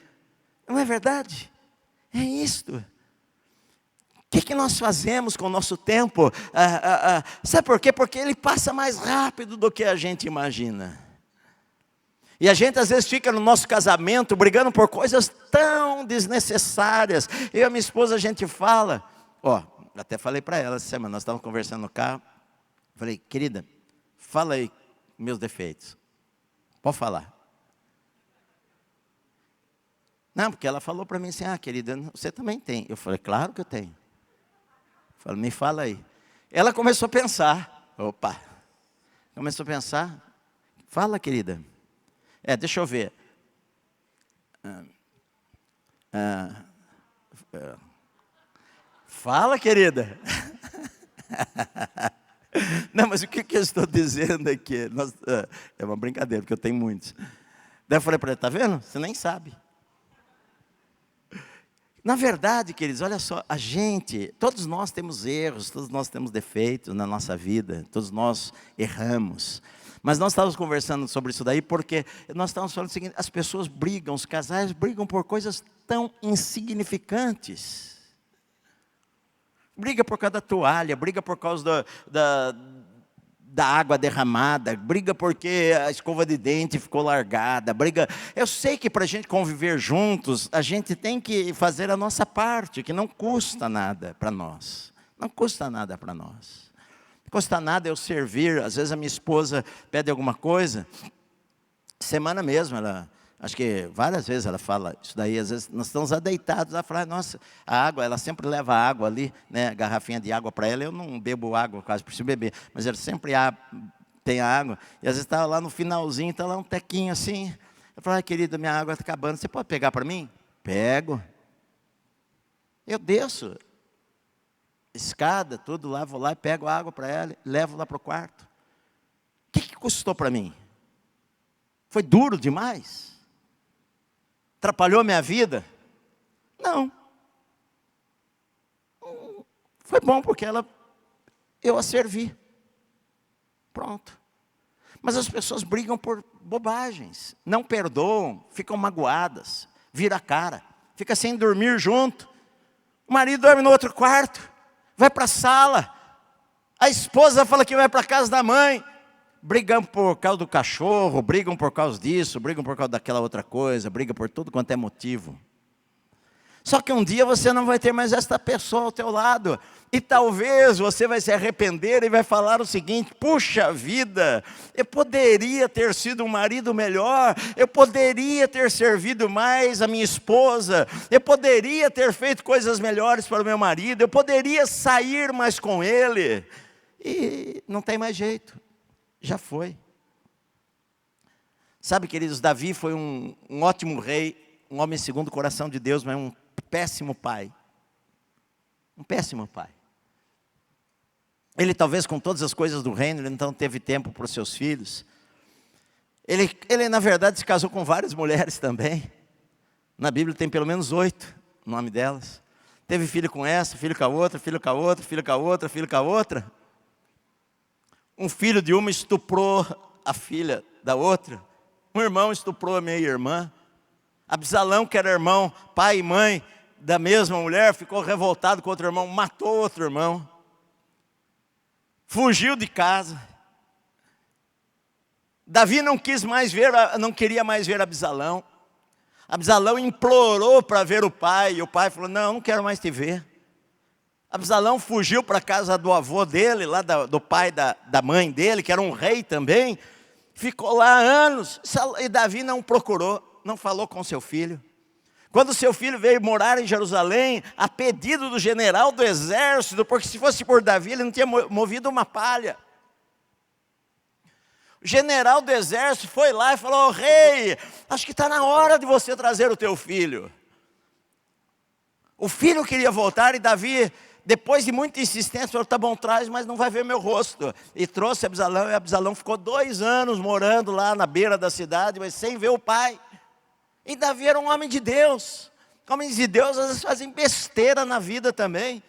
Não é verdade? É isto. O que nós fazemos com o nosso tempo? Sabe por quê? Porque ele passa mais rápido do que a gente imagina. E a gente às vezes fica no nosso casamento brigando por coisas tão desnecessárias. Eu e a minha esposa a gente fala, até falei para ela essa semana, nós estávamos conversando no carro. Falei, querida, fala aí meus defeitos. Pode falar. Não, porque ela falou para mim assim, querida, você também tem. Eu falei, claro que eu tenho. Falei, me fala aí. Ela começou a pensar. Começou a pensar. Fala, querida. Deixa eu ver. Fala, querida. Não, mas o que eu estou dizendo aqui? É uma brincadeira, porque eu tenho muitos. Daí eu falei para ele, está vendo? Você nem sabe. Na verdade, queridos, olha só, todos nós temos erros, todos nós temos defeitos na nossa vida, todos nós erramos. Mas nós estávamos conversando sobre isso daí, porque nós estávamos falando o seguinte, as pessoas brigam, os casais brigam por coisas tão insignificantes. Briga por causa da toalha, briga por causa da água derramada, briga porque a escova de dente ficou largada, briga... Eu sei que para a gente conviver juntos, a gente tem que fazer a nossa parte, que não custa nada para nós. Não custa nada para nós. Não custa nada eu servir. Às vezes a minha esposa pede alguma coisa, semana mesmo acho que várias vezes ela fala isso daí, às vezes nós estamos deitados, ela fala, nossa, a água, ela sempre leva água ali, né, garrafinha de água para ela, eu não bebo água, quase preciso beber, mas ela sempre tem a água, e às vezes está lá no finalzinho, está lá um tequinho assim, eu falo, querida, minha água está acabando, você pode pegar para mim? Pego. Eu desço, escada, tudo lá, vou lá e pego a água para ela, levo lá para o quarto. O que custou para mim? Foi duro demais? Atrapalhou a minha vida? Não. Foi bom porque eu a servi. Pronto. Mas as pessoas brigam por bobagens, não perdoam, ficam magoadas, vira a cara, fica sem dormir junto. O marido dorme no outro quarto, vai para a sala. A esposa fala que vai para a casa da mãe. Brigam por causa do cachorro, brigam por causa disso, brigam por causa daquela outra coisa, brigam por tudo quanto é motivo. Só que um dia você não vai ter mais esta pessoa ao teu lado. E talvez você vai se arrepender e vai falar o seguinte: puxa vida, eu poderia ter sido um marido melhor, eu poderia ter servido mais a minha esposa, eu poderia ter feito coisas melhores para o meu marido, eu poderia sair mais com ele. E não tem mais jeito, já foi. Sabe, queridos, Davi foi um ótimo rei, um homem segundo o coração de Deus, mas um péssimo pai. Um péssimo pai. Ele talvez com todas as coisas do reino, ele não teve tempo para os seus filhos. Ele na verdade se casou com várias mulheres também. Na Bíblia tem pelo menos 8, o nome delas. Teve filho com essa, filho com a outra, filho com a outra, filho com a outra, filho com a outra. Um filho de uma estuprou a filha da outra. Um irmão estuprou a meia-irmã. Absalão, que era irmão, pai e mãe da mesma mulher, ficou revoltado com outro irmão, matou outro irmão. Fugiu de casa. Davi não queria mais ver Absalão. Absalão implorou para ver o pai, e o pai falou: não quero mais te ver. Absalão fugiu para a casa do avô dele, lá do pai da mãe dele, que era um rei também. Ficou lá anos, e Davi não procurou, não falou com seu filho. Quando seu filho veio morar em Jerusalém, a pedido do general do exército, porque se fosse por Davi, ele não tinha movido uma palha. O general do exército foi lá e falou: rei, acho que está na hora de você trazer o teu filho. O filho queria voltar e Davi, depois de muita insistência, falou: tá bom, traz, mas não vai ver meu rosto. E trouxe Absalão, e Absalão ficou 2 anos morando lá na beira da cidade, mas sem ver o pai. E Davi era um homem de Deus. Homens de Deus às vezes fazem besteira na vida também.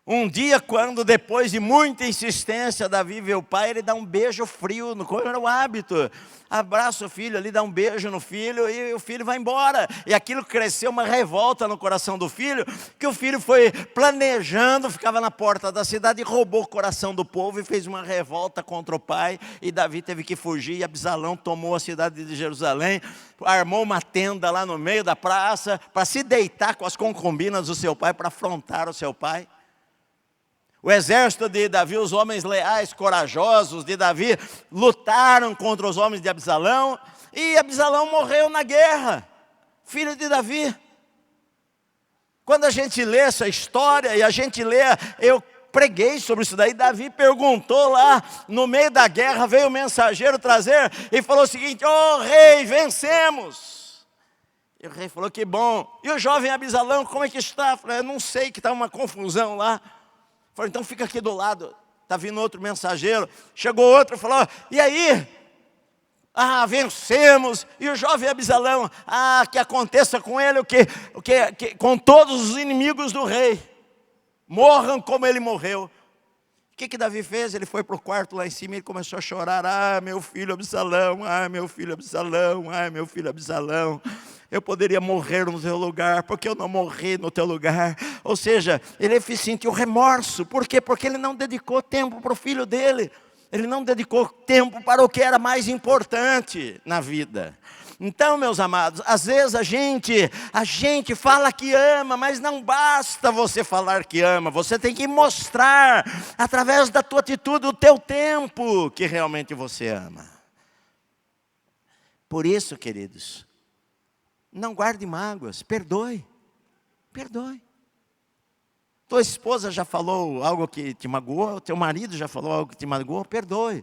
Um dia, quando depois de muita insistência, Davi vê o pai, ele dá um beijo frio, como era o hábito. Abraça o filho ali, dá um beijo no filho e o filho vai embora. E aquilo cresceu uma revolta no coração do filho, que o filho foi planejando, ficava na porta da cidade e roubou o coração do povo e fez uma revolta contra o pai. E Davi teve que fugir e Absalão tomou a cidade de Jerusalém, armou uma tenda lá no meio da praça para se deitar com as concubinas do seu pai, para afrontar o seu pai. O exército de Davi, os homens leais, corajosos de Davi, lutaram contra os homens de Absalão, e Absalão morreu na guerra, filho de Davi. Quando a gente lê essa história, e a gente lê, eu preguei sobre isso daí, Davi perguntou lá, no meio da guerra, veio o mensageiro trazer, e falou o seguinte: rei, vencemos. E o rei falou: que bom. E o jovem Absalão, como é que está? Eu falei: eu não sei, que está uma confusão lá. Falei: então fica aqui do lado. Está vindo outro mensageiro. Chegou outro e falou: e aí? Vencemos. E o jovem Absalão: que aconteça com ele com todos os inimigos do rei. Morram como ele morreu. O que Davi fez? Ele foi para o quarto lá em cima e ele começou a chorar: meu filho Absalão, meu filho Absalão, meu filho Absalão. Eu poderia morrer no teu lugar, porque eu não morri no teu lugar. Ou seja, ele sentiu remorso. Por quê? Porque ele não dedicou tempo para o filho dele. Ele não dedicou tempo para o que era mais importante na vida. Então, meus amados, às vezes a gente fala que ama, mas não basta você falar que ama. Você tem que mostrar, através da tua atitude, o teu tempo, que realmente você ama. Por isso, queridos, não guarde mágoas, perdoe. Perdoe. Tua esposa já falou algo que te magoou, teu marido já falou algo que te magoou, perdoe.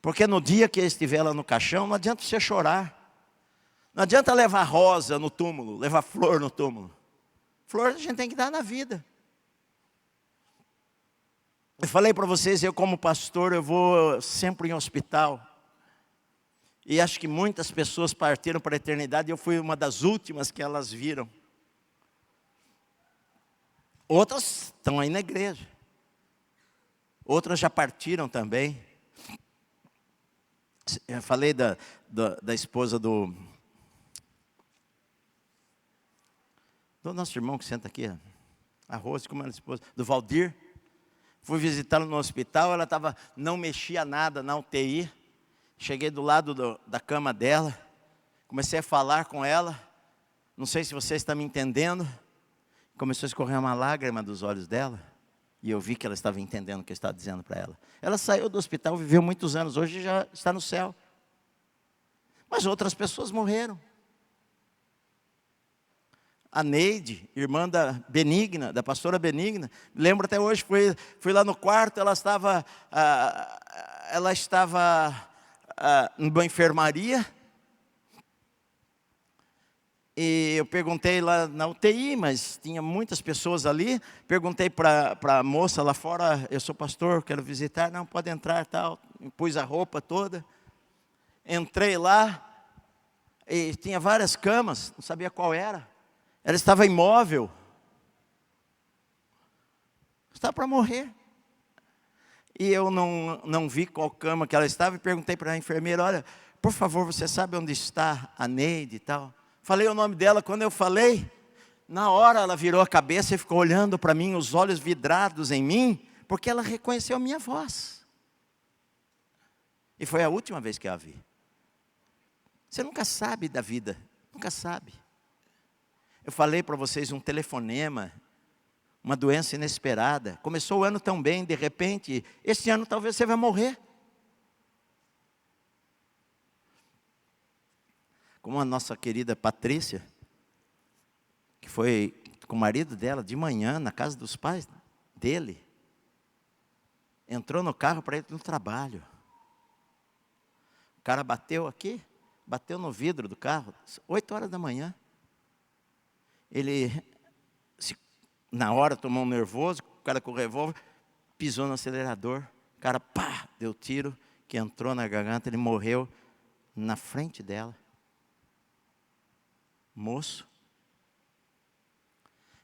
Porque no dia que ele estiver lá no caixão, não adianta você chorar. Não adianta levar rosa no túmulo, levar flor no túmulo. Flor a gente tem que dar na vida. Eu falei para vocês, eu como pastor, eu vou sempre em hospital. E acho que muitas pessoas partiram para a eternidade, e eu fui uma das últimas que elas viram. Outras estão aí na igreja. Outras já partiram também. Eu falei da esposa do nosso irmão que senta aqui. a Rose, como era a esposa, do Valdir. Fui visitá-la no hospital, ela não mexia nada na UTI. Cheguei do lado da cama dela, comecei a falar com ela. Não sei se você está me entendendo. Começou a escorrer uma lágrima dos olhos dela. E eu vi que ela estava entendendo o que eu estava dizendo para ela. Ela saiu do hospital, viveu muitos anos, hoje já está no céu. Mas outras pessoas morreram. A Neide, irmã da Benigna, da pastora Benigna, lembro até hoje, fui lá no quarto, ela estava numa enfermaria, e eu perguntei lá na UTI, mas tinha muitas pessoas ali, perguntei para a moça lá fora, eu sou pastor, quero visitar, não, pode entrar, tal, pus a roupa toda, entrei lá, e tinha várias camas, não sabia qual era. Ela estava imóvel. Estava para morrer. E eu não vi qual cama que ela estava e perguntei para a enfermeira, olha, por favor, você sabe onde está a Neide e tal? Falei o nome dela, quando eu falei, na hora ela virou a cabeça e ficou olhando para mim, os olhos vidrados em mim, porque ela reconheceu a minha voz. E foi a última vez que eu a vi. Você nunca sabe da vida, nunca sabe. Eu falei para vocês um telefonema, uma doença inesperada. Começou o ano tão bem, de repente, este ano talvez você vai morrer. Como a nossa querida Patrícia, que foi com o marido dela de manhã, na casa dos pais dele. Entrou no carro para ir no trabalho. O cara bateu aqui, bateu no vidro do carro, 8 horas da manhã. Ele, na hora, tomou um nervoso, o cara com o revólver, pisou no acelerador. O cara, pá, deu tiro, que entrou na garganta, ele morreu na frente dela. Moço.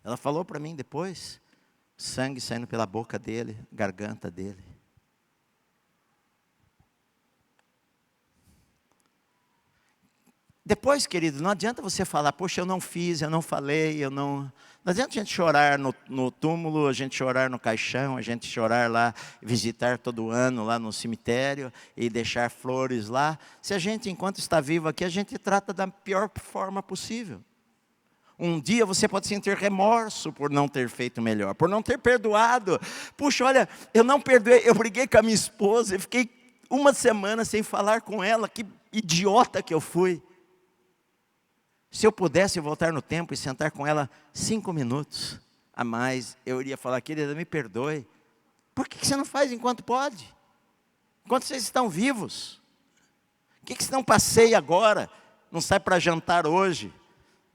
Ela falou para mim depois, sangue saindo pela boca dele, garganta dele. Depois, querido, não adianta você falar, poxa, eu não fiz, eu não falei, Não adianta a gente chorar no túmulo, a gente chorar no caixão, a gente chorar lá, visitar todo ano lá no cemitério e deixar flores lá. Se a gente, enquanto está vivo aqui, a gente trata da pior forma possível. Um dia você pode sentir remorso por não ter feito melhor, por não ter perdoado. Puxa, olha, eu não perdoei, eu briguei com a minha esposa, eu fiquei 1 semana sem falar com ela, que idiota que eu fui. Se eu pudesse voltar no tempo e sentar com ela 5 minutos a mais, eu iria falar, querida, me perdoe. Por que você não faz enquanto pode? Enquanto vocês estão vivos? Por que você não passeia agora? Não sai para jantar hoje?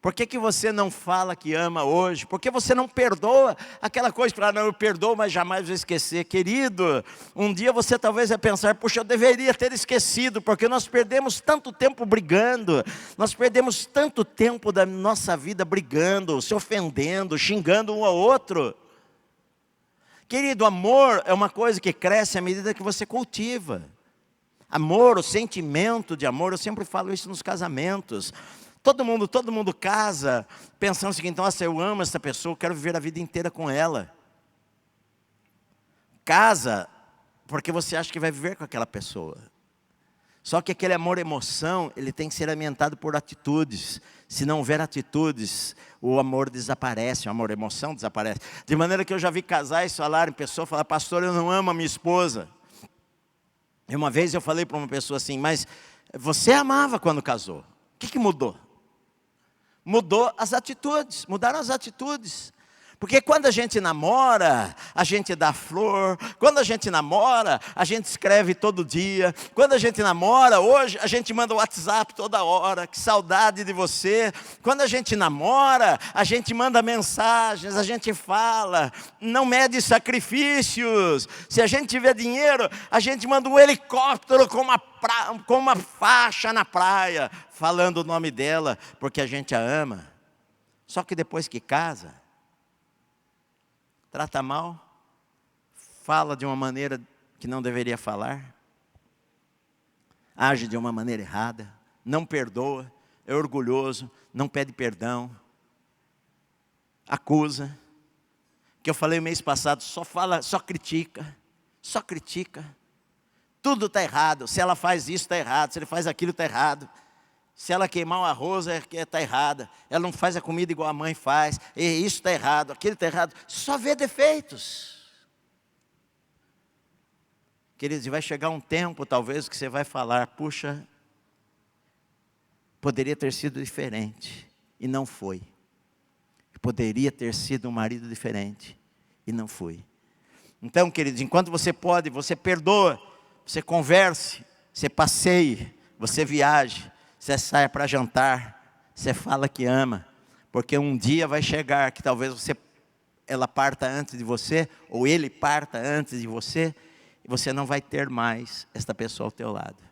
Por que você não fala que ama hoje? Por que você não perdoa aquela coisa? Não, eu perdoo, mas jamais vou esquecer. Querido, um dia você talvez vai pensar, puxa, eu deveria ter esquecido, porque nós perdemos tanto tempo brigando, nós perdemos tanto tempo da nossa vida brigando, se ofendendo, xingando um ao outro. Querido, amor é uma coisa que cresce à medida que você cultiva. Amor, o sentimento de amor, eu sempre falo isso nos casamentos. Todo mundo casa pensando o seguinte, nossa, eu amo essa pessoa, eu quero viver a vida inteira com ela. Casa porque você acha que vai viver com aquela pessoa. Só que aquele amor-emoção, ele tem que ser alimentado por atitudes. Se não houver atitudes, o amor desaparece, o amor-emoção desaparece. De maneira que eu já vi casais falarem, pessoa falar, pastor, eu não amo a minha esposa. E uma vez eu falei para uma pessoa assim, mas você amava quando casou. O que mudou? Mudou as atitudes, mudaram as atitudes. Porque quando a gente namora, a gente dá flor. Quando a gente namora, a gente escreve todo dia. Quando a gente namora, hoje, a gente manda WhatsApp toda hora. Que saudade de você. Quando a gente namora, a gente manda mensagens, a gente fala. Não mede sacrifícios. Se a gente tiver dinheiro, a gente manda um helicóptero com uma faixa na praia, falando o nome dela, porque a gente a ama. Só que depois que casa, trata mal, fala de uma maneira que não deveria falar, age de uma maneira errada, não perdoa, é orgulhoso, não pede perdão, acusa. que eu falei mês passado, só fala, só critica. Tudo está errado. Se ela faz isso, está errado. Se ele faz aquilo, está errado. Se ela queimar o arroz, está errada. Ela não faz a comida igual a mãe faz. E isso está errado, aquilo está errado. Só vê defeitos. Queridos, e vai chegar um tempo, talvez, que você vai falar, puxa, poderia ter sido diferente. E não foi. Poderia ter sido um marido diferente. E não foi. Então, queridos, enquanto você pode, você perdoa. Você converse, você passeie, você viaje, você saia para jantar, você fala que ama, porque um dia vai chegar que talvez ela parta antes de você, ou ele parta antes de você, e você não vai ter mais esta pessoa ao teu lado.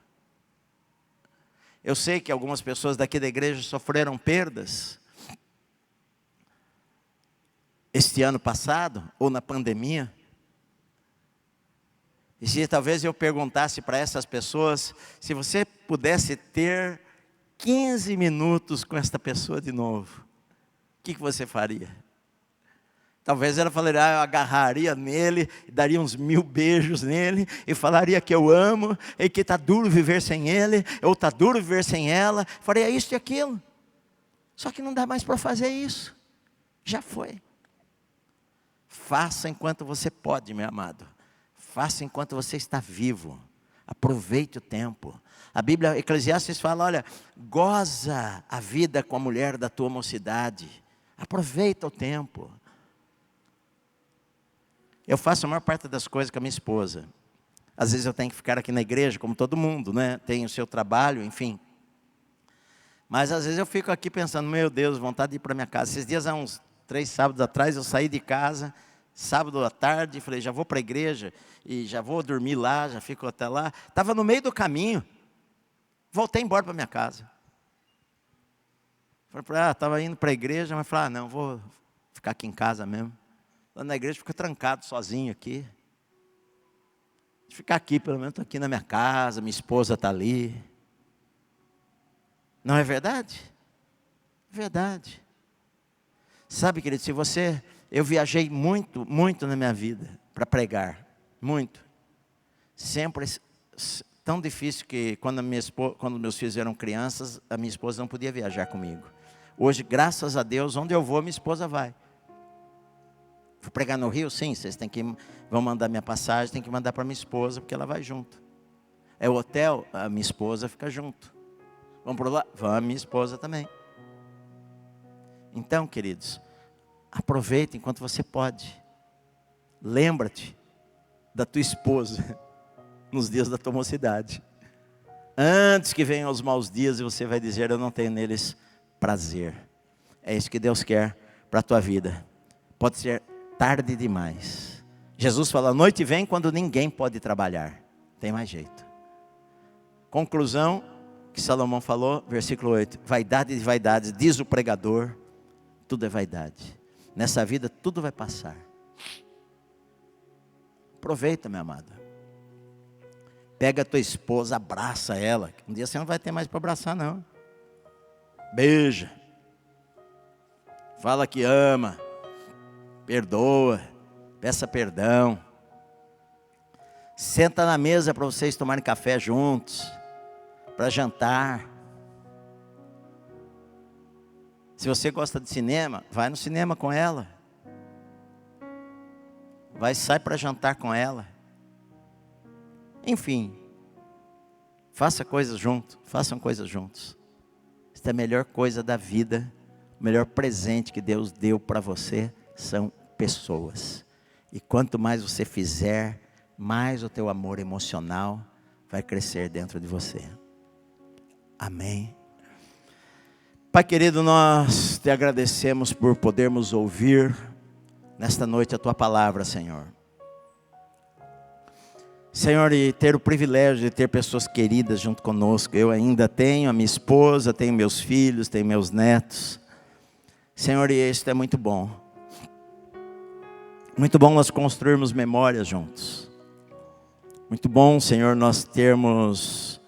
Eu sei que algumas pessoas daqui da igreja sofreram perdas este ano passado, ou na pandemia. E se talvez eu perguntasse para essas pessoas, se você pudesse ter 15 minutos com esta pessoa de novo, o que você faria? Talvez ela falaria, eu agarraria nele, daria uns 1000 beijos nele, e falaria que eu amo, e que está duro viver sem ele, ou está duro viver sem ela, faria isso e aquilo. Só que não dá mais para fazer isso, já foi. Faça enquanto você pode, meu amado. Faça enquanto você está vivo. Aproveite o tempo. A Bíblia, Eclesiastes fala, olha, goza a vida com a mulher da tua mocidade. Aproveita o tempo. Eu faço a maior parte das coisas com a minha esposa. Às vezes eu tenho que ficar aqui na igreja, como todo mundo, né? Tem o seu trabalho, enfim. Mas às vezes eu fico aqui pensando, meu Deus, vontade de ir para minha casa. Esses dias, há uns 3 sábados atrás, eu saí de casa, sábado à tarde, falei, já vou para a igreja, e já vou dormir lá, já fico até lá. Estava no meio do caminho, voltei embora para minha casa. Falei, estava indo para a igreja, mas falei, não, vou ficar aqui em casa mesmo. Lá na igreja fico trancado sozinho aqui. Deixa eu ficar aqui, pelo menos estou aqui na minha casa, minha esposa está ali. Não é verdade? Verdade. Sabe, querido, eu viajei muito, muito na minha vida para pregar, muito. Sempre tão difícil que quando meus filhos eram crianças, a minha esposa não podia viajar comigo. Hoje, graças a Deus, onde eu vou, minha esposa vai. Vou pregar no Rio? Sim, vocês vão mandar minha passagem, tem que mandar para minha esposa, porque ela vai junto. É o hotel, a minha esposa fica junto. Vamos para lá? Vamos, minha esposa também. Então, queridos, aproveita enquanto você pode. Lembra-te da tua esposa nos dias da tua mocidade. Antes que venham os maus dias e você vai dizer, eu não tenho neles prazer. É isso que Deus quer para a tua vida. Pode ser tarde demais. Jesus fala, a noite vem quando ninguém pode trabalhar. Tem mais jeito. Conclusão que Salomão falou, versículo 8. Vaidade de vaidades, diz o pregador, tudo é vaidade. Nessa vida tudo vai passar. Aproveita, meu amado. Pega a tua esposa, abraça ela. Um dia você não vai ter mais para abraçar, não. Beija. Fala que ama. Perdoa. Peça perdão. Senta na mesa para vocês tomarem café juntos. Para jantar. Se você gosta de cinema, vai no cinema com ela. Sai para jantar com ela. Enfim, façam coisas juntos. Esta é a melhor coisa da vida, o melhor presente que Deus deu para você são pessoas. E quanto mais você fizer, mais o teu amor emocional vai crescer dentro de você. Amém. Pai querido, nós te agradecemos por podermos ouvir nesta noite a tua palavra, Senhor. Senhor, e ter o privilégio de ter pessoas queridas junto conosco. Eu ainda tenho a minha esposa, tenho meus filhos, tenho meus netos. Senhor, e isso é muito bom. Muito bom nós construirmos memórias juntos. Muito bom, Senhor, nós termos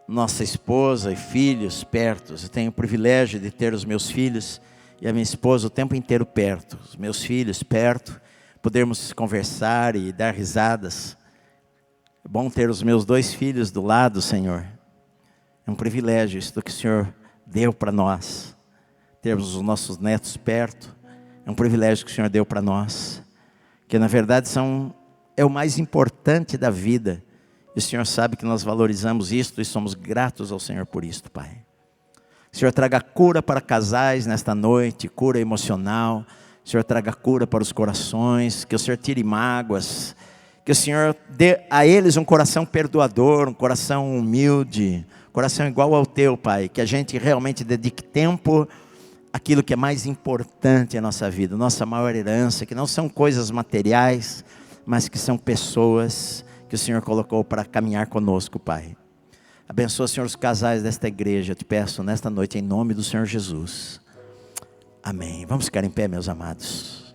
nossa esposa e filhos perto. Eu tenho o privilégio de ter os meus filhos e a minha esposa o tempo inteiro perto, os meus filhos perto, podermos conversar e dar risadas. É bom ter os meus 2 filhos do lado, Senhor. É um privilégio isso que o Senhor deu para nós. Termos os nossos netos perto, é um privilégio que o Senhor deu para nós. Que na verdade é o mais importante da vida. E o Senhor sabe que nós valorizamos isto e somos gratos ao Senhor por isto, Pai. O Senhor traga cura para casais nesta noite, cura emocional. O Senhor traga cura para os corações, que o Senhor tire mágoas. Que o Senhor dê a eles um coração perdoador, um coração humilde, um coração igual ao teu, Pai. Que a gente realmente dedique tempo àquilo que é mais importante em nossa vida, nossa maior herança, que não são coisas materiais, mas que são pessoas que o Senhor colocou para caminhar conosco, Pai. Abençoa, Senhor, os casais desta igreja, eu te peço nesta noite, em nome do Senhor Jesus. Amém. Vamos ficar em pé, meus amados.